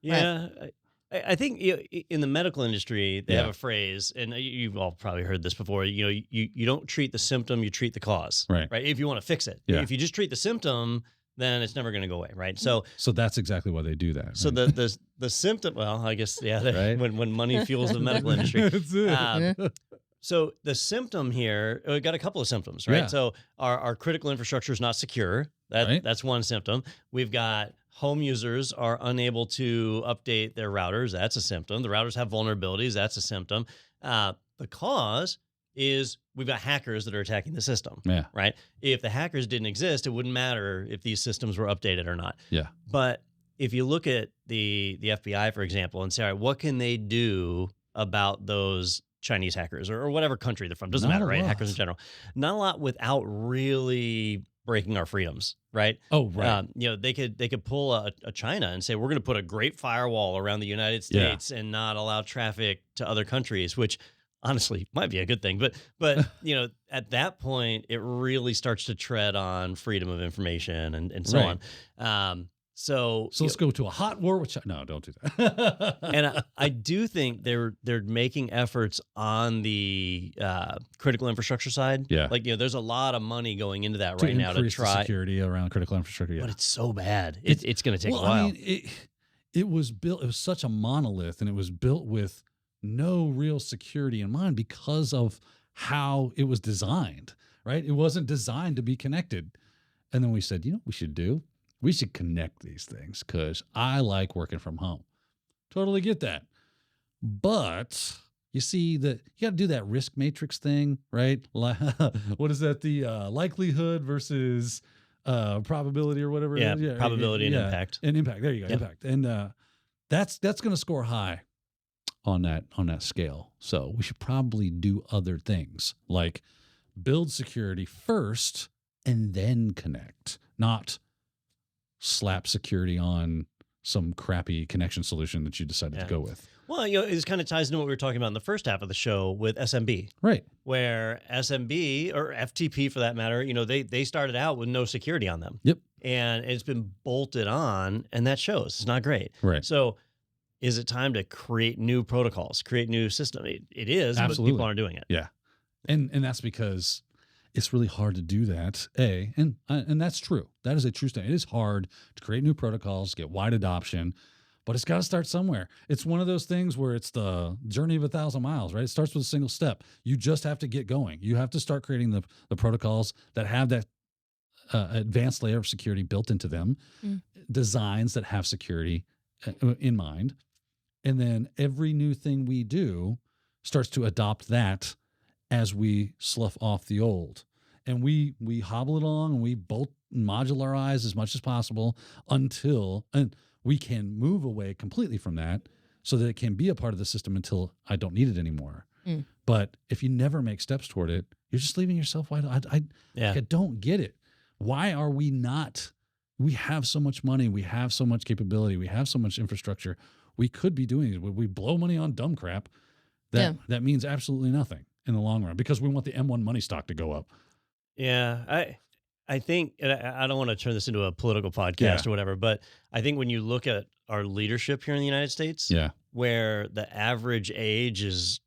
Yeah. Right. I think in the medical industry, they have a phrase, and you've all probably heard this before, you don't treat the symptom, you treat the cause. Right. If you want to fix it. Yeah. If you just treat the symptom, then it's never going to go away, right? So that's exactly why they do that. Right? So the symptom, well, I guess, right? when money fuels the medical industry. That's it. So the symptom here, we got a couple of symptoms, right? Yeah. So our critical infrastructure is not secure. That's one symptom. We've got home users are unable to update their routers. That's a symptom. The routers have vulnerabilities. That's a symptom. The cause is we've got hackers that are attacking the system. Yeah. Right. If the hackers didn't exist, it wouldn't matter if these systems were updated or not. Yeah. But if you look at the FBI, for example, and say, all right, what can they do about those Chinese hackers or whatever country they're from? Doesn't Not matter, a right? lot. Hackers in general. Not a lot without really breaking our freedoms, right? Oh, right. They could pull a China and say, we're going to put a great firewall around the United States and not allow traffic to other countries, which honestly might be a good thing. But at that point, it really starts to tread on freedom of information and so Right. on. So let's go to a hot war with China. No, don't do that. and I do think they're making efforts on the critical infrastructure side. Yeah. Like, there's a lot of money going into that to right now to increase the try. security around critical infrastructure. Yeah. But it's so bad. It's going to take a while. I mean, it was built. It was such a monolith, and it was built with no real security in mind because of how it was designed. Right. It wasn't designed to be connected. And then we said, we should connect these things because I like working from home. Totally get that. But you see that you got to do that risk matrix thing, right? What is that? The likelihood versus probability or whatever. Yeah, it is. probability and impact. And impact. There you go. Yeah. Impact. And that's going to score high on that scale. So we should probably do other things like build security first and then connect, not slap security on some crappy connection solution that you decided to go with. Well, it kind of ties into what we were talking about in the first half of the show with SMB. Right. Where SMB or FTP for that matter, they started out with no security on them. Yep. And it's been bolted on, and that shows. It's not great. Right. So is it time to create new protocols, create new system? It is, Absolutely. but people aren't doing it. Yeah. And that's because it's really hard to do that. And that's true. That is a true statement. It is hard to create new protocols, get wide adoption, but it's got to start somewhere. It's one of those things where it's the journey of 1,000 miles, right? It starts with a single step. You just have to get going. You have to start creating the protocols that have that advanced layer of security built into them, designs that have security in mind. And then every new thing we do starts to adopt that as we slough off the old. And we hobble it along and we bolt and modularize as much as possible until we can move away completely from that so that it can be a part of the system until I don't need it anymore. But if you never make steps toward it, you're just leaving yourself wide. I don't get it. Why are we not? We have so much money. We have so much capability. We have so much infrastructure. We could be doing it. We blow money on dumb crap that means absolutely nothing in the long run because we want the M1 money stock to go up. Yeah, I think, and I don't want to turn this into a political podcast or whatever, but I think when you look at our leadership here in the United States, where the average age is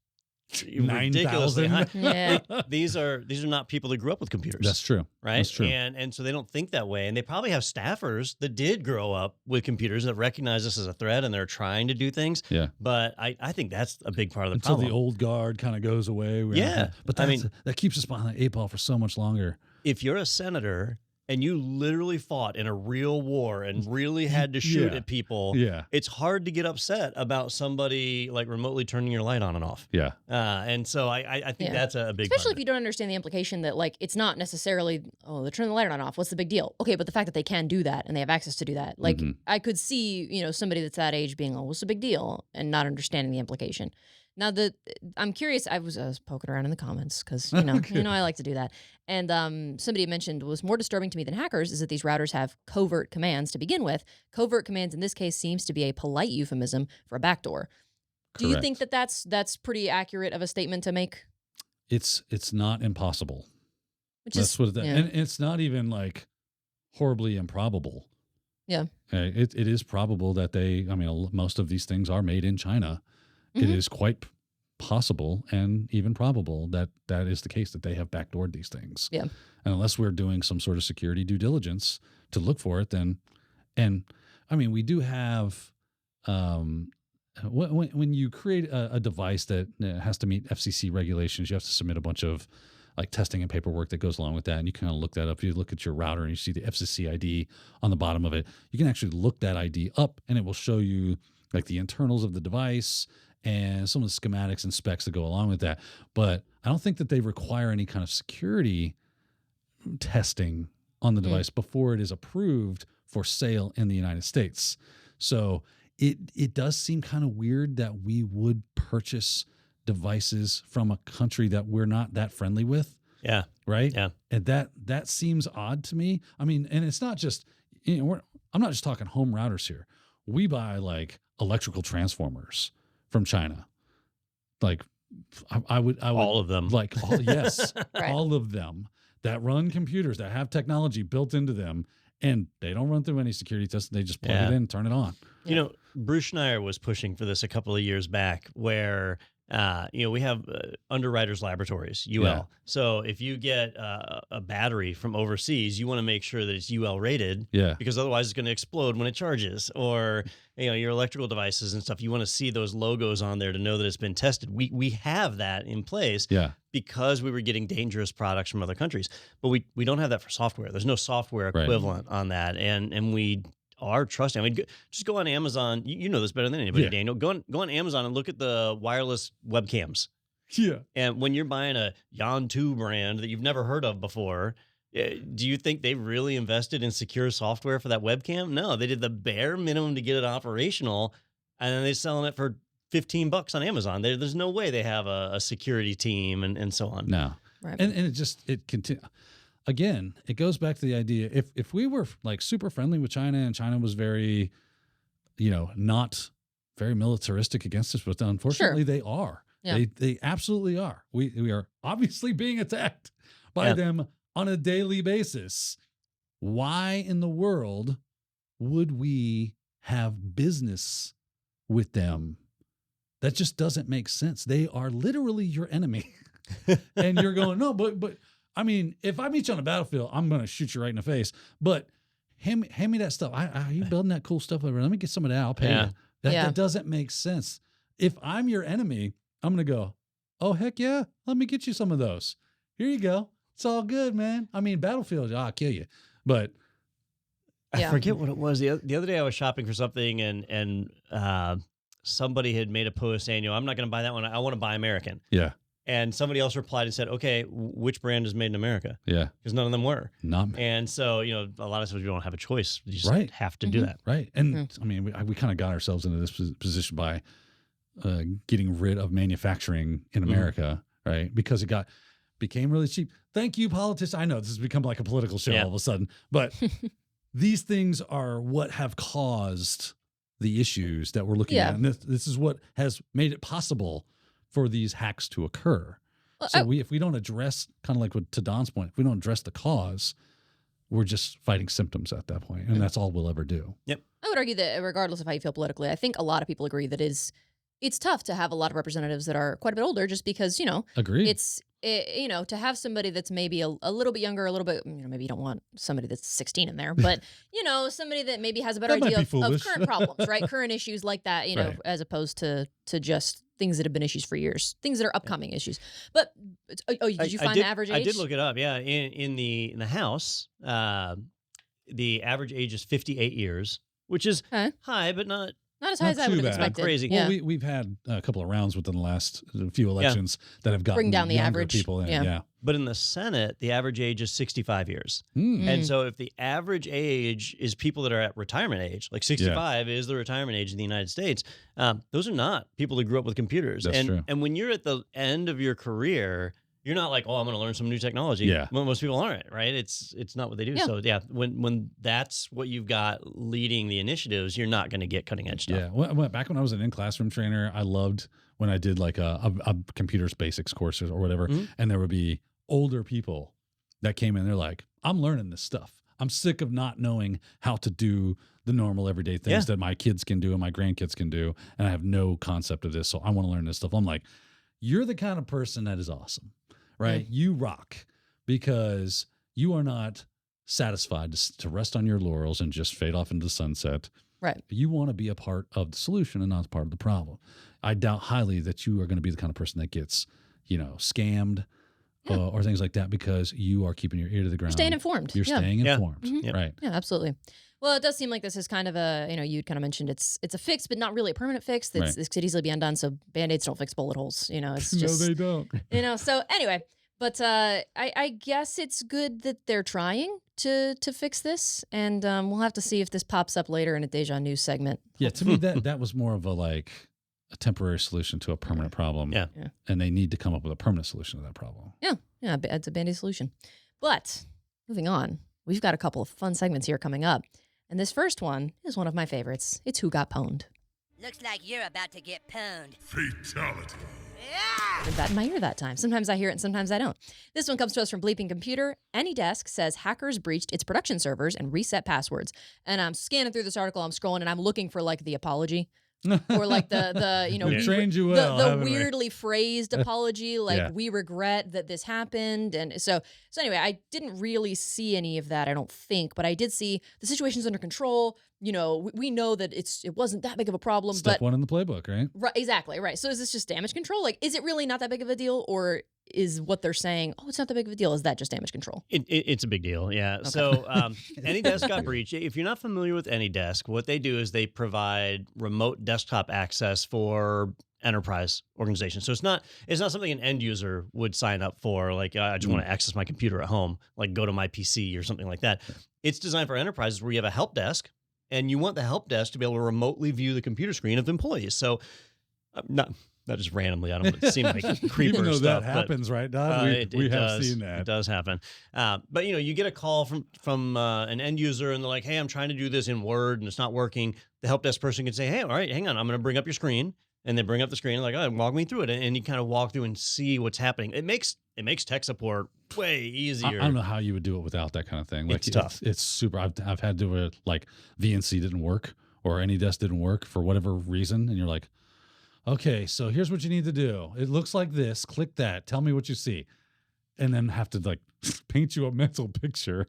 9,000. ridiculously high, Yeah. these are not people that grew up with computers. That's true. Right. That's true. And so they don't think that way. And they probably have staffers that did grow up with computers that recognize this as a threat and they're trying to do things. Yeah. But I think that's a big part of the Until problem. the old guard kind of goes away. Yeah. But that keeps us behind the 8 ball for so much longer. If you're a senator and you literally fought in a real war and really had to shoot at people, it's hard to get upset about somebody like remotely turning your light on and off. Yeah. And so I think that's a big Especially part if you don't understand the implication that, like, it's not necessarily, they're turning the light on and off. What's the big deal? Okay, but the fact that they can do that and they have access to do that. Like, I could see, somebody that's that age being, what's the big deal? And not understanding the implication. Now, I'm curious. I was poking around in the comments because I like to do that. And somebody mentioned what's more disturbing to me than hackers is that these routers have covert commands to begin with. Covert commands in this case seems to be a polite euphemism for a backdoor. Do you think that that's pretty accurate of a statement to make? It's not impossible. And it's not even like horribly improbable. Yeah. It is probable that most of these things are made in China. It is quite possible and even probable that is the case, that they have backdoored these things. Yeah. And unless we're doing some sort of security due diligence to look for it, we do have, when you create a device that has to meet FCC regulations, you have to submit a bunch of like testing and paperwork that goes along with that. And you kind of look that up. If you look at your router and you see the FCC ID on the bottom of it, you can actually look that ID up and it will show you like the internals of the device and some of the schematics and specs that go along with that. But I don't think that they require any kind of security testing on the device before it is approved for sale in the United States. So it does seem kind of weird that we would purchase devices from a country that we're not that friendly with. Yeah. Right. Yeah. And that seems odd to me. I mean, and it's not just, I'm not just talking home routers here. We buy like electrical transformers from China. Like I would All of them. like, yes, Right. all of them that run computers that have technology built into them, and they don't run through any security tests. They just plug it in, turn it on. You know, Bruce Schneier was pushing for this a couple of years back where, we have Underwriters Laboratories, UL. Yeah. So if you get a battery from overseas, you want to make sure that it's UL rated Yeah. because otherwise it's going to explode when it charges, or, your electrical devices and stuff. You want to see those logos on there to know that it's been tested. We have that in place Yeah. because we were getting dangerous products from other countries, but we don't have that for software. There's no software Right. equivalent on that. And we are trusting. I mean, just go on Amazon. You know this better than anybody, Yeah. Daniel. Go on Amazon and look at the wireless webcams. Yeah. And when you're buying a Yon 2 brand that you've never heard of before, do you think they really invested in secure software for that webcam? No, they did the bare minimum to get it operational, and then they're selling it for $15 on Amazon. There's no way they have a security team and so on. No. Right. And it continues. Again, it goes back to the idea, if we were like super friendly with China and China was very, not very militaristic against us, but unfortunately they are. Yeah. They absolutely are. We are obviously being attacked by them on a daily basis. Why in the world would we have business with them? That just doesn't make sense. They are literally your enemy. And you're going, no, but I mean, if I meet you on a battlefield, I'm going to shoot you right in the face. But hand me that stuff. Are you building that cool stuff over? Let me get some of that. I'll pay you. That doesn't make sense. If I'm your enemy, I'm going to go, oh, heck yeah. Let me get you some of those. Here you go. It's all good, man. I mean, battlefield, I'll kill you. But I forget what it was. The other day I was shopping for something and somebody had made a post saying, I'm not going to buy that one. I want to buy American. yeah. And somebody else replied and said, okay, which brand is made in America? Yeah. Because none of them were. Not And so, a lot of times we don't have a choice. You just Right. have to do that. right. And I mean, we kind of got ourselves into this position by getting rid of manufacturing in America, right? Because it became really cheap. Thank you, politicians. I know this has become like a political show all of a sudden, but these things are what have caused the issues that we're looking at. And this is what has made it possible for these hacks to occur. Well, So if we don't address, kind of like to Don's point, if we don't address the cause, we're just fighting symptoms at that point, and that's all we'll ever do. Yep. I would argue that regardless of how you feel politically, I think a lot of people agree that it's tough to have a lot of representatives that are quite a bit older just because, Agreed. to have somebody that's maybe a little bit younger, a little bit, maybe you don't want somebody that's 16 in there, but, somebody that maybe has a better That might idea be of foolish. current problems, right? Current issues like that, Right. as opposed to just things that have been issues for years, things that are upcoming issues. But, did you find the average age? I did look it up. Yeah. In the House, the average age is 58 years, which is Okay. high, but not Not as high as I Not would too have bad. expected. Crazy. Yeah. Well, we've had a couple of rounds within the last few elections that have gotten down the younger average. people in. Yeah. Yeah. But in the Senate, the average age is 65 years. Hmm. And so if the average age is people that are at retirement age, like 65 is the retirement age in the United States, those are not people who grew up with computers. That's true. And when you're at the end of your career, you're not like, I'm going to learn some new technology. Yeah. Well, most people aren't, right? It's not what they do. Yeah. So when that's what you've got leading the initiatives, you're not going to get cutting edge stuff. Yeah. Well, back when I was an in-classroom trainer, I loved when I did like a computers basics course or whatever, Mhm. and there would be older people that came in. They're like, I'm learning this stuff. I'm sick of not knowing how to do the normal everyday things that my kids can do and my grandkids can do, and I have no concept of this. So I want to learn this stuff. I'm like, you're the kind of person that is awesome, right? You rock, because you are not satisfied to rest on your laurels and just fade off into the sunset. Right. You want to be a part of the solution and not part of the problem. I doubt highly that you are going to be the kind of person that gets, scammed or things like that, because you are keeping your ear to the ground. Staying informed. You're staying Yeah. informed, Mhm. right? Yeah, absolutely. Well, it does seem like this is kind of a, you'd kind of mentioned it's a fix, but not really a permanent fix. Right. This could easily be undone. So Band-Aids don't fix bullet holes. It's just, no, they don't. so anyway, but I guess it's good that they're trying to fix this. And we'll have to see if this pops up later in a Deja News segment. Yeah, to me, that was more of a temporary solution to a permanent problem. Yeah. And they need to come up with a permanent solution to that problem. Yeah, it's a Band-Aid solution. But moving on, we've got a couple of fun segments here coming up. And this first one is one of my favorites. It's Who Got Pwned. Looks like you're about to get pwned. Fatality. Yeah! Heard that in my ear that time. Sometimes I hear it and sometimes I don't. This one comes to us from Bleeping Computer. AnyDesk says hackers breached its production servers and reset passwords. And I'm scanning through this article, I'm scrolling, and I'm looking for the apology. Or the We trained you well, the haven't we? weirdly phrased apology, Yeah. we regret that this happened. And so anyway, I didn't really see any of that, I don't think, but I did see the situation's under control. We know that it wasn't that big of a problem. Step but one in the playbook, right? Right, exactly, right. So is this just damage control? Is it really not that big of a deal, or is what they're saying, oh, it's not that big of a deal, is that just damage control? It's a big deal, yeah. So AnyDesk got breached. If you're not familiar with AnyDesk, what they do is they provide remote desktop access for enterprise organizations. So it's not something an end user would sign up for, I just want to access my computer at home, go to my PC or something like that. It's designed for enterprises where you have a help desk, and you want the help desk to be able to remotely view the computer screen of employees. So not just randomly. I don't want to seem like creeper Even though stuff. that happens, right, Don? We have seen that. It does happen. But you get a call from an end user, and they're like, "Hey, I'm trying to do this in Word, and it's not working." The help desk person can say, "Hey, all right, hang on, I'm going to bring up your screen." And they bring up the screen, and oh, walk me through it, and you kind of walk through and see what's happening. It makes tech support way easier. I don't know how you would do it without that kind of thing. It's tough. It's super. I've had to VNC didn't work, or AnyDesk didn't work for whatever reason, and you're like, okay, so here's what you need to do. It looks like this. Click that. Tell me what you see, and then have to paint you a mental picture.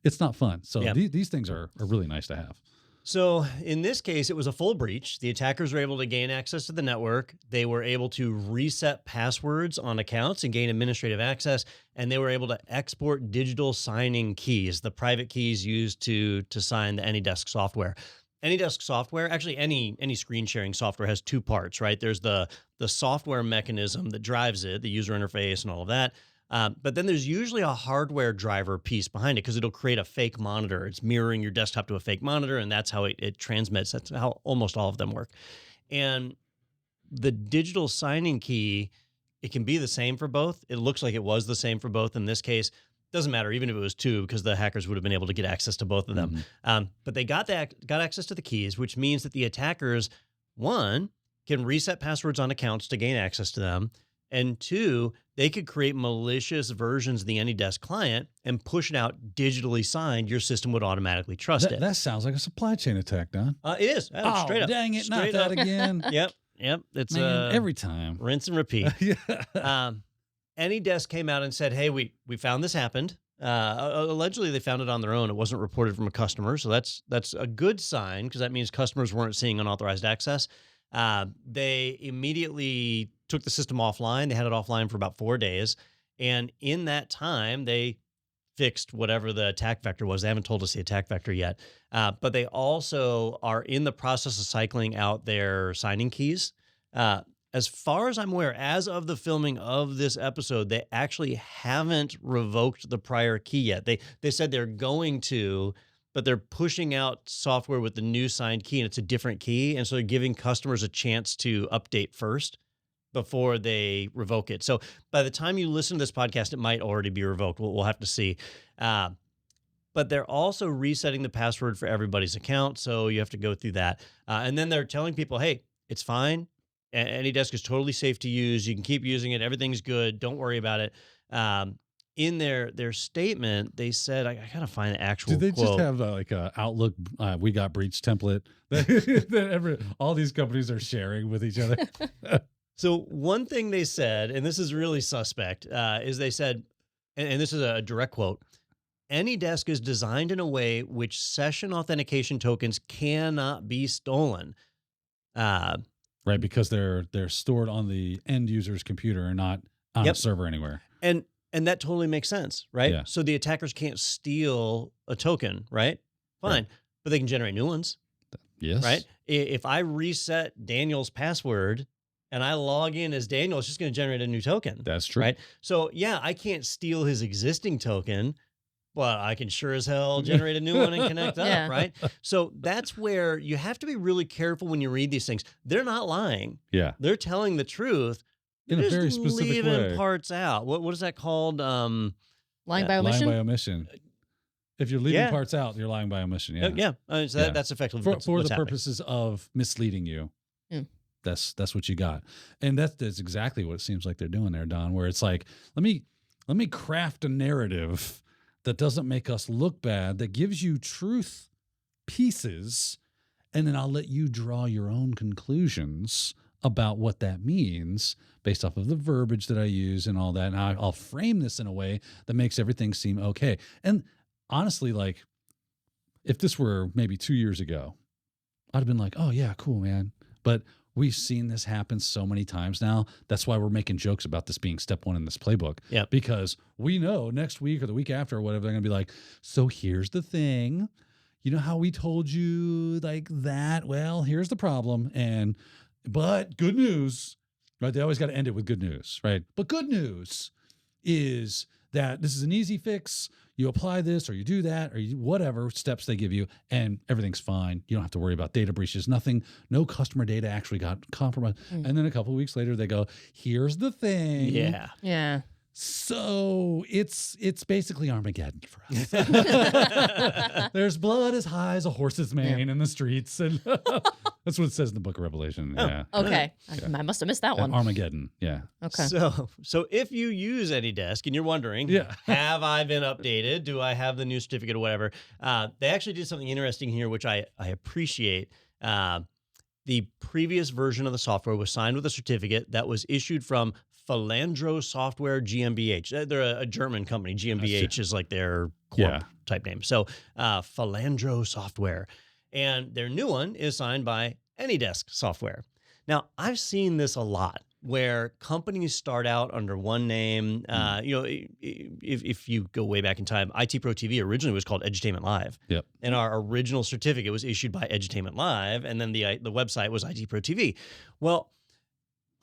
It's not fun. So Yeah. these things are really nice to have. So in this case, it was a full breach. The attackers were able to gain access to the network. They were able to reset passwords on accounts and gain administrative access. And they were able to export digital signing keys, the private keys used to sign the AnyDesk software. AnyDesk software, actually any screen sharing software has two parts, right? There's the software mechanism that drives it, the user interface and all of that. But then there's usually a hardware driver piece behind it, because it'll create a fake monitor. It's mirroring your desktop to a fake monitor, and that's how it transmits. That's how almost all of them work. And the digital signing key, it can be the same for both. It looks like it was the same for both in this case. Doesn't matter, even if it was two, because the hackers would have been able to get access to both of them. But they got access to the keys, which means that the attackers, one, can reset passwords on accounts to gain access to them. And two, they could create malicious versions of the AnyDesk client and push it out digitally signed. Your system would automatically trust it. That sounds like a supply chain attack, Don. It is. Straight up. Dang it, Straight not up. that again. Yep. It's Man, every time. rinse and repeat. Yeah. AnyDesk came out and said, hey, we found this happened. Allegedly, they found it on their own. It wasn't reported from a customer. So that's a good sign, because that means customers weren't seeing unauthorized access. They immediately took the system offline. They had it offline for about 4 days. And in that time, they fixed whatever the attack vector was. They haven't told us the attack vector yet. But they also are in the process of cycling out their signing keys. As far as I'm aware, as of the filming of this episode, they actually haven't revoked the prior key yet. They said they're going to, but they're pushing out software with the new signed key, and it's a different key. And so they're giving customers a chance to update first before they revoke it. So by the time you listen to this podcast, it might already be revoked. We'll have to see. But they're also resetting the password for everybody's account. So you have to go through that. And then they're telling people, hey, it's fine. AnyDesk is totally safe to use. You can keep using it. Everything's good. Don't worry about it. In their statement, they said, I gotta find the actual Did they quote. just have like a Outlook we got breached template that all these companies are sharing with each other? So one thing they said, and this is really suspect, is they said, and this is a direct quote, AnyDesk is designed in a way which session authentication tokens cannot be stolen. Right, because they're stored on the end user's computer and not on Yep. a server anywhere. And that totally makes sense, right? Yeah. So the attackers can't steal a token, right? Fine. But they can generate new ones, Yes. right? If I reset Daniel's password and I log in as Daniel, it's just going to generate a new token. That's true. Right? So yeah, I can't steal his existing token, but I can sure as hell generate a new one and connect up, Yeah. right? So that's where you have to be really careful when you read these things. They're not lying. Yeah. They're telling the truth. In a They're very just specific leaving way. parts out. What is that called? Lying Yeah. by omission? Lying by omission. If you're leaving Yeah. parts out, you're lying by omission. Yeah. So Yeah. that's effectively For what's the happening. purposes of misleading you. Yeah. That's what you got. And that's exactly what it seems like they're doing there, Don, where it's like, let me craft a narrative that doesn't make us look bad, that gives you truth pieces, and then I'll let you draw your own conclusions about what that means based off of the verbiage that I use and all that. And I'll frame this in a way that makes everything seem okay. And honestly, like, if this were maybe 2 years ago, I'd have been like, oh yeah, cool, man. But we've seen this happen so many times now. That's why we're making jokes about this being step one in this playbook. Yep. Because we know next week or the week after or whatever, they're going to be like, so here's the thing. You know how we told you like that? Well, here's the problem. But good news, right? They always got to end it with good news, right? But good news is that this is an easy fix. You apply this or you do that or you, whatever steps they give you and everything's fine. You don't have to worry about data breaches. Nothing, no customer data actually got compromised. Mm. And then a couple of weeks later, they go, here's the thing. Yeah. Yeah. So it's basically Armageddon for us. There's blood as high as a horse's mane in the streets. And that's what it says in the book of Revelation. Oh. Yeah. Okay. Yeah. I must have missed that one. Armageddon. Yeah. Okay. So if you use AnyDesk and you're wondering, Yeah. have I been updated? Do I have the new certificate or whatever? They actually did something interesting here, which I appreciate. The previous version of the software was signed with a certificate that was issued from Philandro Software GmbH. They're a German company. GmbH is like their corp type name. So Philandro Software. And their new one is signed by AnyDesk Software. Now, I've seen this a lot where companies start out under one name. You know, if you go way back in time, IT Pro TV originally was called Edutainment Live. Yep. And our original certificate was issued by Edutainment Live, and then the website was IT Pro TV. Well,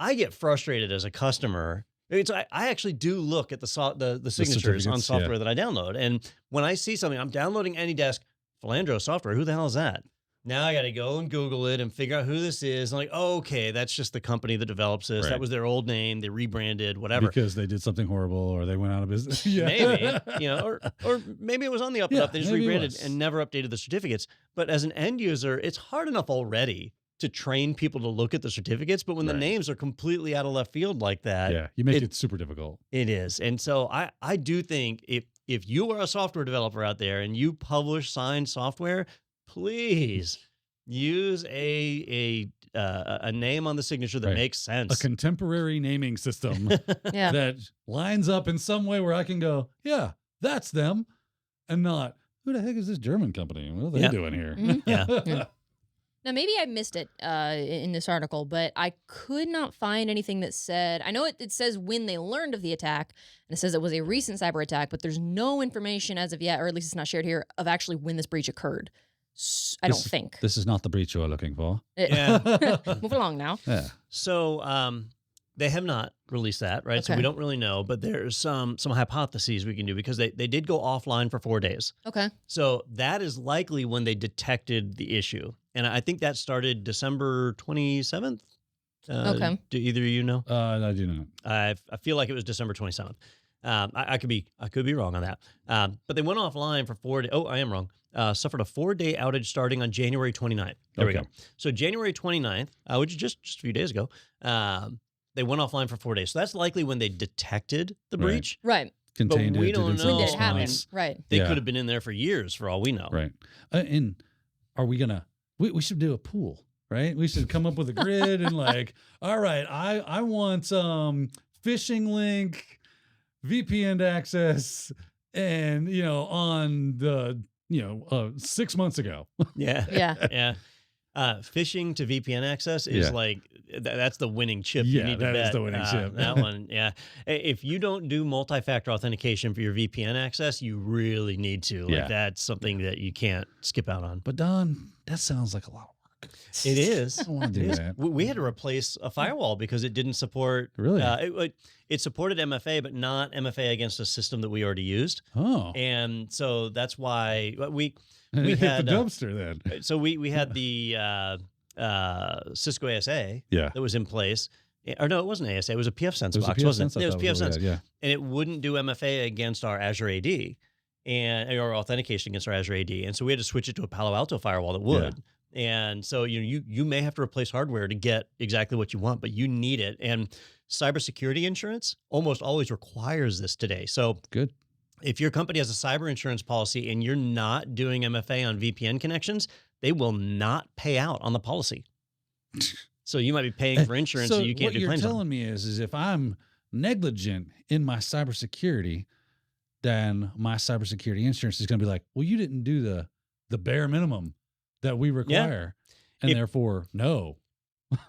I get frustrated as a customer. I actually do look at the signatures on certificates, software that I download. And when I see something, I'm downloading AnyDesk, Philandro Software, who the hell is that? Now I got to go and Google it and figure out who this is. I'm like, oh, okay, that's just the company that develops this. Right. That was their old name. They rebranded, whatever. Because they did something horrible or they went out of business. Maybe, you know, or maybe it was on the up and Yeah, up. They just maybe it rebranded was. and never updated the certificates. But as an end user, it's hard enough already to train people to look at the certificates. But when the Right. names are completely out of left field like that, Yeah. You make it super difficult. it is. And so I do think if you are a software developer out there and you publish signed software, please use a name on the signature that Right. makes sense. A contemporary naming system Yeah. that lines up in some way where I can go, yeah, that's them, and not, who the heck is this German company? What are they Yeah. doing here? Mhm. Yeah. Now, maybe I missed it in this article, but I could not find anything that said, I know it says when they learned of the attack, and it says it was a recent cyber attack, but there's no information as of yet, or at least it's not shared here, of actually when this breach occurred. I don't think. This is not the breach you're looking for. Yeah. Move along now. Yeah. So they have not released that, right? So Okay. we don't really know, but there's some hypotheses we can do because they did go offline for 4 days. Okay. So that is likely when they detected the issue. And I think that started December 27th. Okay. Do either of you know? I do not. I feel like it was December 27th. I could be wrong on that. But they went offline for 4 days. Oh, I am wrong. Suffered a 4-day outage starting on January 29th. There we Okay. go. So January 29th, which is just a few days ago, they went offline for 4 days. So that's likely when they detected the Right. breach. Right. Contained we it, don't did know. When some did it happen? response. Right. They Yeah. could have been in there for years for all we know. Right. And are we going to, we should do a pool, right? We should come up with a grid and like, all right, I want phishing link, VPN access, and, on the, 6 months ago. Yeah. Yeah. Yeah. Phishing to VPN access is like that's the winning chip. Yeah, you need to that bet. is the winning chip. That one, yeah. If you don't do multi-factor authentication for your VPN access, you really need to. Like that's something that you can't skip out on. But Don, that sounds like a lot of work. It is. I don't want to do that. We had to replace a firewall because it didn't support. Really? It supported MFA, but not MFA against a system that we already used. Oh, And so that's why we hit had the dumpster then. so we had the Cisco ASA Yeah. that was in place. Or no, it wasn't ASA. It was a pfSense It was a box, wasn't pfSense, it? It was I thought was what pfSense. we had, And it wouldn't do MFA against our Azure AD or authentication against our Azure AD. And so we had to switch it to a Palo Alto firewall that would. And so you may have to replace hardware to get exactly what you want, but you need it. And cybersecurity insurance almost always requires this today. So Good. if your company has a cyber insurance policy and you're not doing MFA on VPN connections, they will not pay out on the policy. So you might be paying for insurance that you can't do what claims you're on. telling me is if I'm negligent in my cybersecurity, then my cybersecurity insurance is going to be like, well, you didn't do the bare minimum that we require, and therefore, no.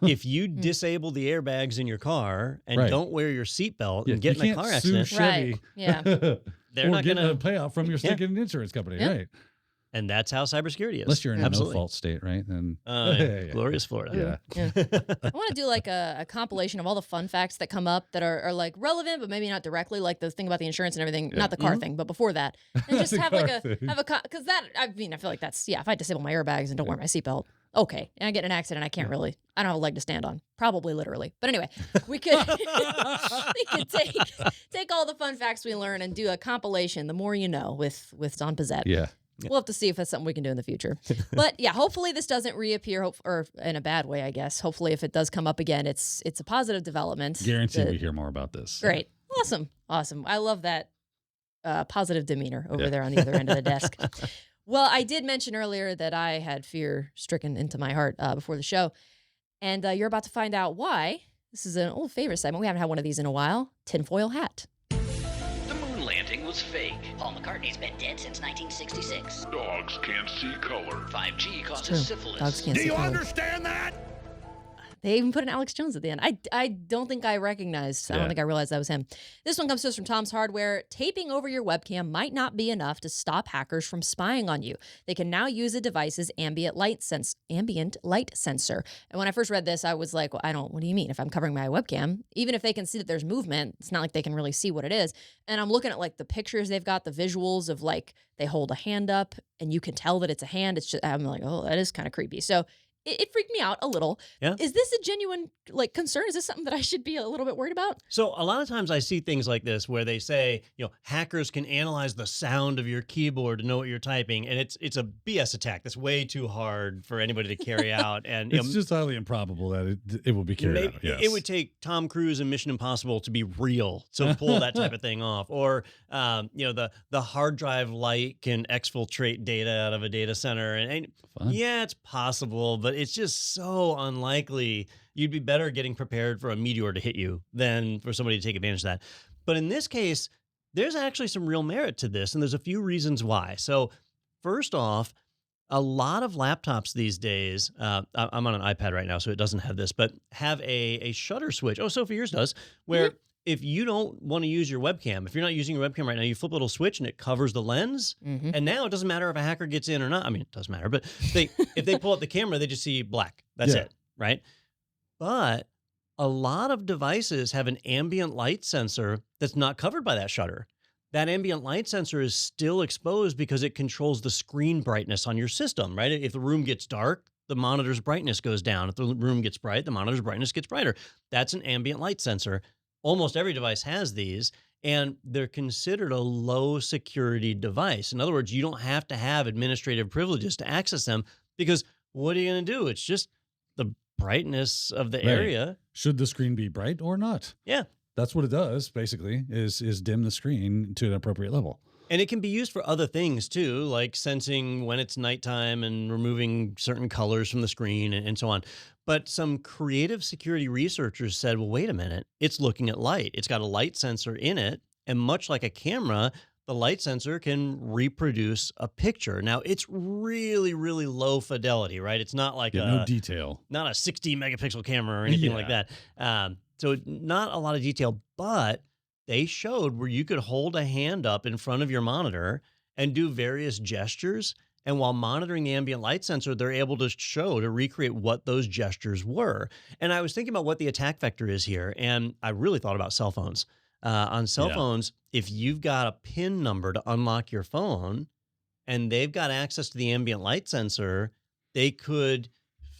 If you disable the airbags in your car and Right. don't wear your seatbelt Yeah, and get you in a can't car sue accident, Chevy, Right. Yeah. they're or not get going a to. payout from your stinking insurance company, Yeah. right? And that's how cybersecurity is. Unless you're in a Absolutely. no-fault state, right? Then Yeah. yeah. Glorious Florida. Yeah. I want to do like a compilation of all the fun facts that come up that are like relevant, but maybe not directly, like the thing about the insurance and everything, not the car thing, but before that, and just The have like car thing. because that, I mean, I feel like that's, if I disable my airbags and don't wear my seatbelt, okay, and I get in an accident, I can't really, I don't have a leg to stand on, probably literally, but anyway, we could we could take all the fun facts we learn and do a compilation, the more you know, with Don Pizzette. Yeah. We'll have to see if that's something we can do in the future. But yeah, hopefully this doesn't reappear, or in a bad way, I guess. Hopefully, if it does come up again, it's a positive development. Guarantee that- we hear more about this. Great, awesome. I love that positive demeanor over there on the other end of the desk. Well, I did mention earlier that I had fear stricken into my heart before the show, and you're about to find out why. This is an old favorite segment. We haven't had one of these in a while. Tinfoil hat. The moon landing was fake. Paul McCartney's been dead since 1966. Dogs can't see color. 5G True. causes syphilis. Dogs can't see color. understand that? They even put an Alex Jones at the end. I don't think I recognized. I don't Yeah. think I realized that was him. This one comes to us from Tom's Hardware. Taping over your webcam might not be enough to stop hackers from spying on you. They can now use a device's ambient light sensor. And when I first read this, I was like, well, what do you mean? If I'm covering my webcam, even if they can see that there's movement, it's not like they can really see what it is. And I'm looking at like the pictures they've got, the visuals of like they hold a hand up and you can tell that it's a hand. It's just, I'm like, oh, that is kind of creepy. So it freaked me out a little. Yeah. Is this a genuine like concern? Is this something that I should be a little bit worried about? So a lot of times I see things like this where they say, hackers can analyze the sound of your keyboard to know what you're typing, and it's a BS attack that's way too hard for anybody to carry out. And It's just highly improbable that it will be carried out. Yes. it would take Tom Cruise and Mission Impossible to be real to pull that type of thing off. Or the hard drive light can exfiltrate data out of a data center, and Fun. yeah, it's possible, but it's just so unlikely. You'd be better getting prepared for a meteor to hit you than for somebody to take advantage of that. But in this case, there's actually some real merit to this, and there's a few reasons why. So first off, a lot of laptops these days, I'm on an iPad right now, so it doesn't have this, but have a shutter switch. Oh, Sophie, yours does, where if you don't want to use your webcam, if you're not using your webcam right now, you flip a little switch and it covers the lens. Mm-hmm. And now it doesn't matter if a hacker gets in or not. I mean, it does matter, but if they pull up the camera, they just see black. That's Yeah. it, right? But a lot of devices have an ambient light sensor that's not covered by that shutter. That ambient light sensor is still exposed because it controls the screen brightness on your system, right? If the room gets dark, the monitor's brightness goes down. If the room gets bright, the monitor's brightness gets brighter. That's an ambient light sensor. Almost every device has these, and they're considered a low security device. In other words, you don't have to have administrative privileges to access them, because what are you going to do? It's just the brightness of the Right. area. Should the screen be bright or not? Yeah. That's what it does, basically, is dim the screen to an appropriate level. And it can be used for other things too, like sensing when it's nighttime and removing certain colors from the screen and so on. But some creative security researchers said, well, wait a minute, it's looking at light. It's got a light sensor in it. And much like a camera, the light sensor can reproduce a picture. Now, it's really, really low fidelity, right? It's not like no detail. not a 60 megapixel camera or anything like that. So not a lot of detail, but they showed where you could hold a hand up in front of your monitor and do various gestures. And while monitoring the ambient light sensor, they're able to recreate what those gestures were. And I was thinking about what the attack vector is here, and I really thought about cell phones. On cell phones, if you've got a PIN number to unlock your phone and they've got access to the ambient light sensor, they could,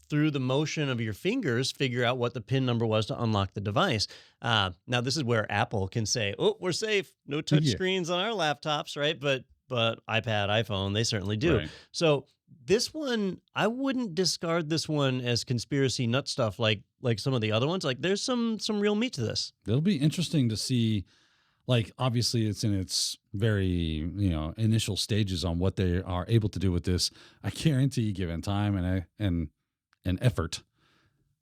through the motion of your fingers, figure out what the PIN number was to unlock the device. Now, this is where Apple can say, oh, we're safe. No touch screens on our laptops, right? But iPad, iPhone, they certainly do. Right. So this one, I wouldn't discard this one as conspiracy nut stuff like some of the other ones. Like there's some real meat to this. It'll be interesting to see. Like obviously, it's in its very initial stages on what they are able to do with this. I guarantee, given time and effort,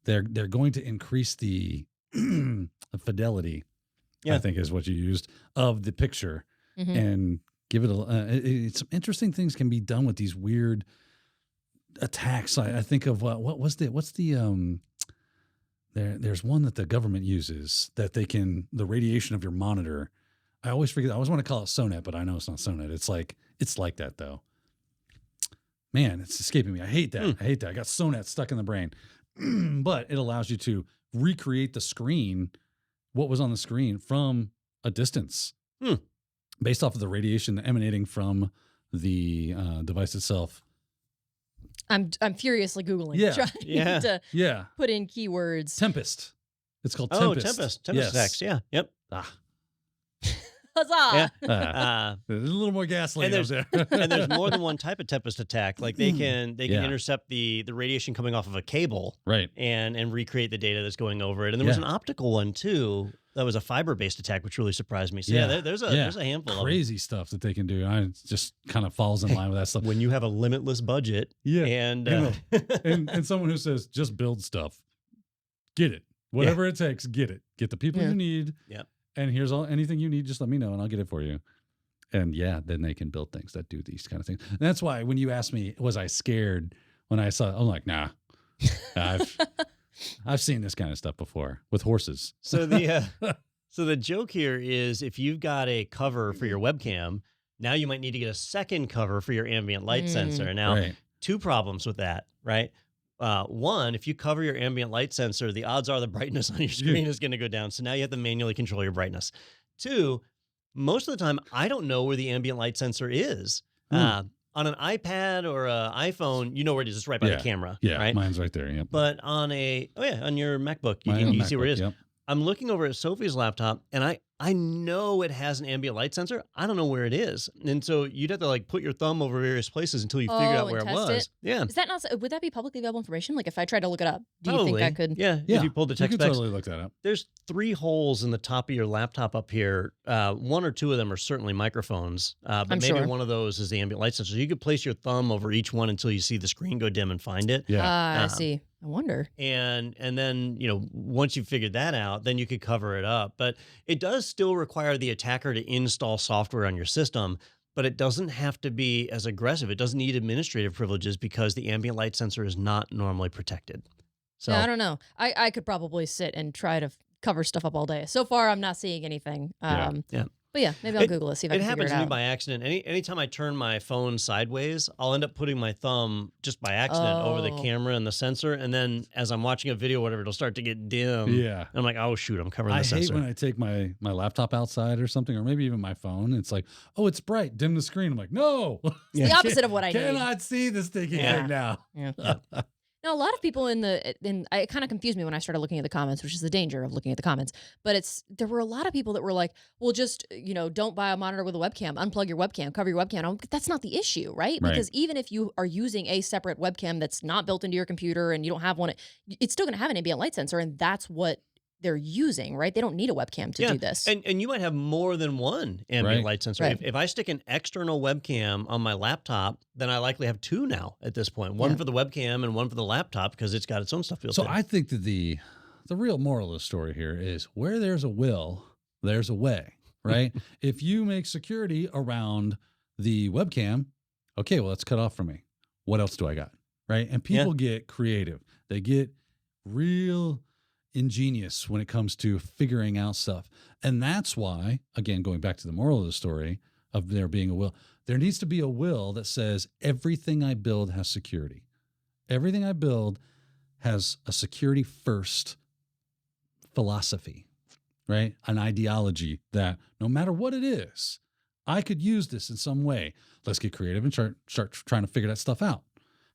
they're going to increase the fidelity. I think is what you used of the picture and give it some interesting things can be done with these weird attacks. I think of what's the there's one that the government uses that the radiation of your monitor. I always forget. I always want to call it Sonet, but I know it's not Sonet. It's like that though. Man, it's escaping me. I hate that. I hate that. I got Sonet stuck in the brain. But it allows you to recreate the screen, what was on the screen from a distance. Based off of the radiation emanating from the device itself. I'm furiously Googling, trying to put in keywords. Tempest. It's called Tempest. Tempest. Tempest attacks. Yeah. Yep. Huzzah! There's a little more gasoline and there. And there's more than one type of Tempest attack. Like they can intercept the radiation coming off of a cable, right? And recreate the data that's going over it. And there was an optical one too. That was a fiber-based attack, which really surprised me. So there's a handful crazy stuff that they can do. It just kind of falls in line with that stuff. When you have a limitless budget, and someone who says just build stuff, get it, whatever it takes, get it, get the people you need. Yeah. And here's anything you need, just let me know and I'll get it for you. And then they can build things that do these kind of things. And that's why when you asked me, was I scared when I saw it, I'm like, nah, I've seen this kind of stuff before with horses. So the joke here is if you've got a cover for your webcam, now you might need to get a second cover for your ambient light sensor. Now, two problems with that, right? One, if you cover your ambient light sensor, the odds are the brightness on your screen is going to go down. So now you have to manually control your brightness. Two, most of the time, I don't know where the ambient light sensor is. On an iPad or an iPhone, you know where it is. It's right by the camera. Yeah, right? Mine's right there. Yep. But on your MacBook, you can see where it is. Yep. I'm looking over at Sophie's laptop, and I know it has an ambient light sensor. I don't know where it is. And so you'd have to like put your thumb over various places until you figure out where it was. Yeah. Is that not, would that be publicly available information? Like if I tried to look it up, do you think I could? Yeah. If you pulled the text you could specs, totally look that up. There's 3 holes in the top of your laptop up here. 1 or 2 of them are certainly microphones, but maybe one of those is the ambient light sensor. So you could place your thumb over each one until you see the screen go dim and find it. Yeah. I see. I wonder. And then, once you figured that out, then you could cover it up. But it does still require the attacker to install software on your system, but it doesn't have to be as aggressive. It doesn't need administrative privileges because the ambient light sensor is not normally protected. So I don't know. I could probably sit and try to cover stuff up all day. So far, I'm not seeing anything. But yeah, maybe I'll Google it, see if I can figure it out. It happens to me by accident. Anytime I turn my phone sideways, I'll end up putting my thumb just by accident over the camera and the sensor. And then as I'm watching a video or whatever, it'll start to get dim. Yeah. And I'm like, oh, shoot, I'm covering the sensor. I hate when I take my laptop outside or something, or maybe even my phone. It's like, oh, it's bright. Dim the screen. I'm like, no. It's the opposite of what I need. Cannot see this stinking thing now. Yeah. Now, a lot of people it kind of confused me when I started looking at the comments, which is the danger of looking at the comments. But there were a lot of people that were like, well, just, don't buy a monitor with a webcam, unplug your webcam, cover your webcam. That's not the issue, right? Because even if you are using a separate webcam that's not built into your computer and you don't have one, it's still going to have an ambient light sensor, and that's what they're using, right? They don't need a webcam to do this. And you might have more than one ambient light sensor. Right. If I stick an external webcam on my laptop, then I likely have 2 now at this point. One for the webcam and one for the laptop because it's got its own stuff built in. So I think that the real moral of the story here is where there's a will, there's a way, right? If you make security around the webcam, okay, well, it's cut off from me. What else do I got? Right? And people get creative. They get real ingenious when it comes to figuring out stuff. And that's why, again, going back to the moral of the story of there being a will, there needs to be a will that says everything I build has security. Everything I build has a security first philosophy, right? An ideology that no matter what it is, I could use this in some way. Let's get creative and start trying to figure that stuff out.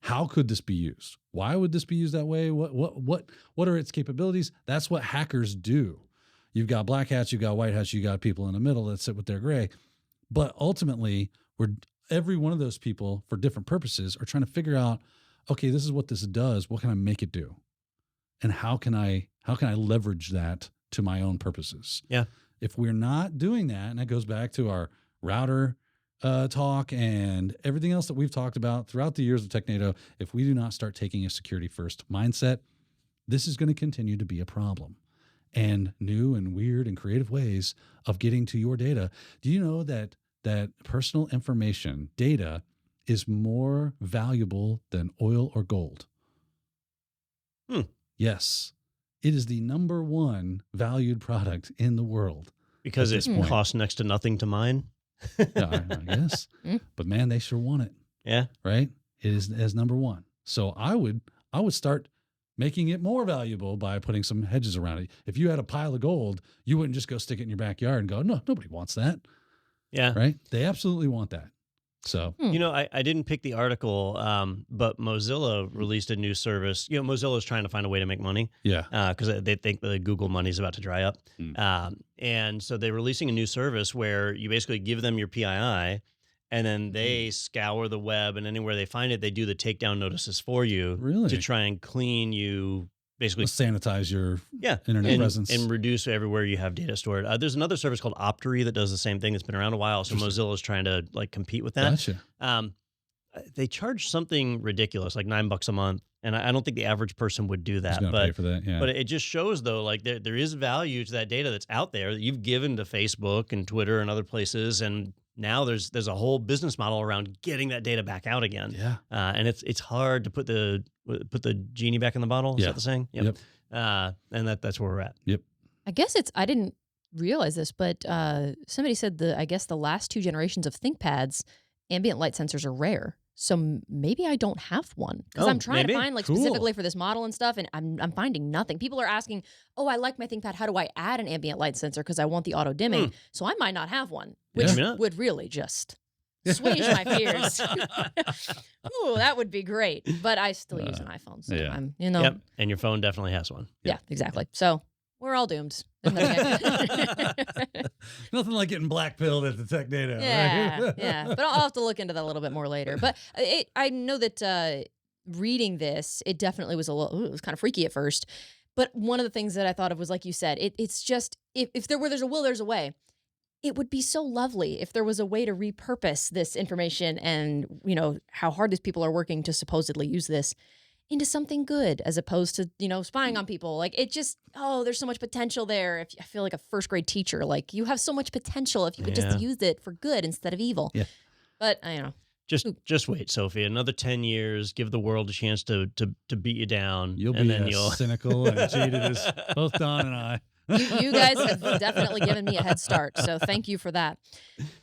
How could this be used? Why would this be used that way? What are its capabilities? That's what hackers do. You've got black hats, you've got white hats, you got people in the middle that sit with their gray. But ultimately, every one of those people, for different purposes, are trying to figure out, okay, this is what this does. What can I make it do? And how can I leverage that to my own purposes? Yeah. If we're not doing that, and that goes back to our router talk and everything else that we've talked about throughout the years of TechNado, if we do not start taking a security first mindset, this is going to continue to be a problem. And new and weird and creative ways of getting to your data. Do you know that personal information data is more valuable than oil or gold? Yes. It is the number one valued product in the world. Because it costs next to nothing to mine. Yeah, I guess. But man, they sure want it. Yeah. Right? It is as number one. So I would start making it more valuable by putting some hedges around it. If you had a pile of gold, you wouldn't just go stick it in your backyard and go, no, nobody wants that. Yeah. Right? They absolutely want that. So, You know, I didn't pick the article, but Mozilla released a new service. You know, Mozilla is trying to find a way to make money. yeah. Because they think the Google money is about to dry up. Mm. And so they're releasing a new service where you basically give them your PII and then they scour the web, and anywhere they find it, they do the takedown notices for you Really? to try and clean you, basically Sanitize your internet and, presence. and reduce everywhere you have data stored. There's another service called Optery that does the same thing. That's been around a while. So Mozilla is trying to like compete with that. Gotcha. They charge something ridiculous, like $9 a month. And I don't think the average person would do Who's that. gonna But pay for that? Yeah. but it just shows, though, like there is value to that data that's out there that you've given to Facebook and Twitter and other places, and now there's a whole business model around getting that data back out again. yeah. And it's hard to put the genie back in the bottle. Is Yeah. that the saying? Yep. And that's where we're at. I guess I didn't realize this, but somebody said I guess the last two generations of ThinkPads, ambient light sensors are rare. So maybe I don't have one because Oh, I'm trying maybe. to find like Cool. specifically for this model and stuff, and I'm finding nothing. People are asking, "Oh, I like my ThinkPad. How do I add an ambient light sensor? Because I want the auto dimming." So I might not have one, which Maybe not. would really just assuage my fears. Ooh, that would be great. But I still use an iPhone, so yeah. I'm Yep. And your phone definitely has one. yeah, exactly. So we're all doomed. Isn't that okay? Nothing like getting black pilled at the TechNado. Yeah, right? yeah. But I'll have to look into that a little bit more later. But I know that reading this, it definitely was it was kind of freaky at first. But one of the things that I thought of was, like you said, it's just if there's a will, there's a way. It would be so lovely if there was a way to repurpose this information and, you know, how hard these people are working to supposedly use this into something good, as opposed to, you know, spying on people. Like, it just, there's so much potential there. I feel like a first grade teacher, like, you have so much potential if you could Yeah. just use it for good instead of evil. Yeah. But I don't know. Just wait, Sophie. Another 10 years, give the world a chance to beat you down. You'll and be then as you'll cynical and jaded as both Don and I. You guys have definitely given me a head start, so thank you for that.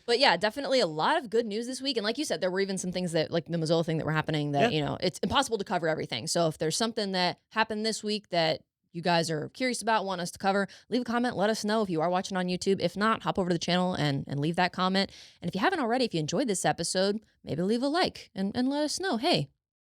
But yeah, definitely a lot of good news this week. And like you said, there were even some things that, like the Mozilla thing that were happening that, you know, it's impossible to cover everything. So if there's something that happened this week that you guys are curious about, want us to cover, leave a comment, let us know if you are watching on YouTube. If not, hop over to the channel and leave that comment. And if you haven't already, if you enjoyed this episode, maybe leave a like and let us know, hey,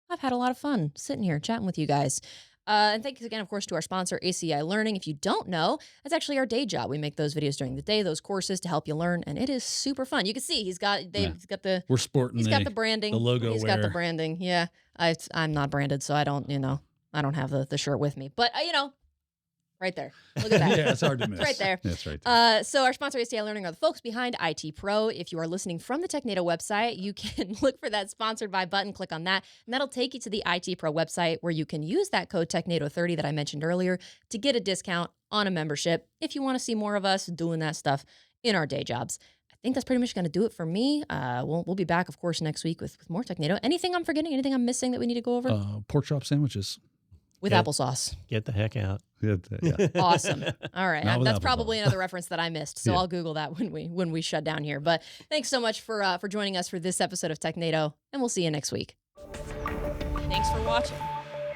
I've had a lot of fun sitting here chatting with you guys. And thanks again, of course, to our sponsor, ACI Learning. If you don't know, that's actually our day job. We make those videos during the day, those courses to help you learn, and it is super fun. You can see he's got the We're sporting got the branding, the logo He's got the wear. branding. Yeah, I'm not branded, so I don't have the shirt with me, but right there. Look at that. Yeah, it's hard to miss. Right there. That's right there. So our sponsor, ACI Learning, are the folks behind IT Pro. If you are listening from the TechNado website, you can look for that sponsored by button, click on that, and that'll take you to the IT Pro website where you can use that code TechNado30 that I mentioned earlier to get a discount on a membership if you want to see more of us doing that stuff in our day jobs. I think that's pretty much going to do it for me. We'll be back, of course, next week with more Technado. Anything I'm forgetting? Anything I'm missing that we need to go over? Pork chop sandwiches. With Yeah. applesauce. Get the heck out. Yeah. Awesome. All right. Not with That's applesauce. probably another reference that I missed. So Yeah. I'll Google that when we shut down here. But thanks so much for joining us for this episode of Technado, and we'll see you next week. Thanks for watching.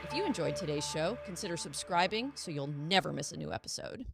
If you enjoyed today's show, consider subscribing so you'll never miss a new episode.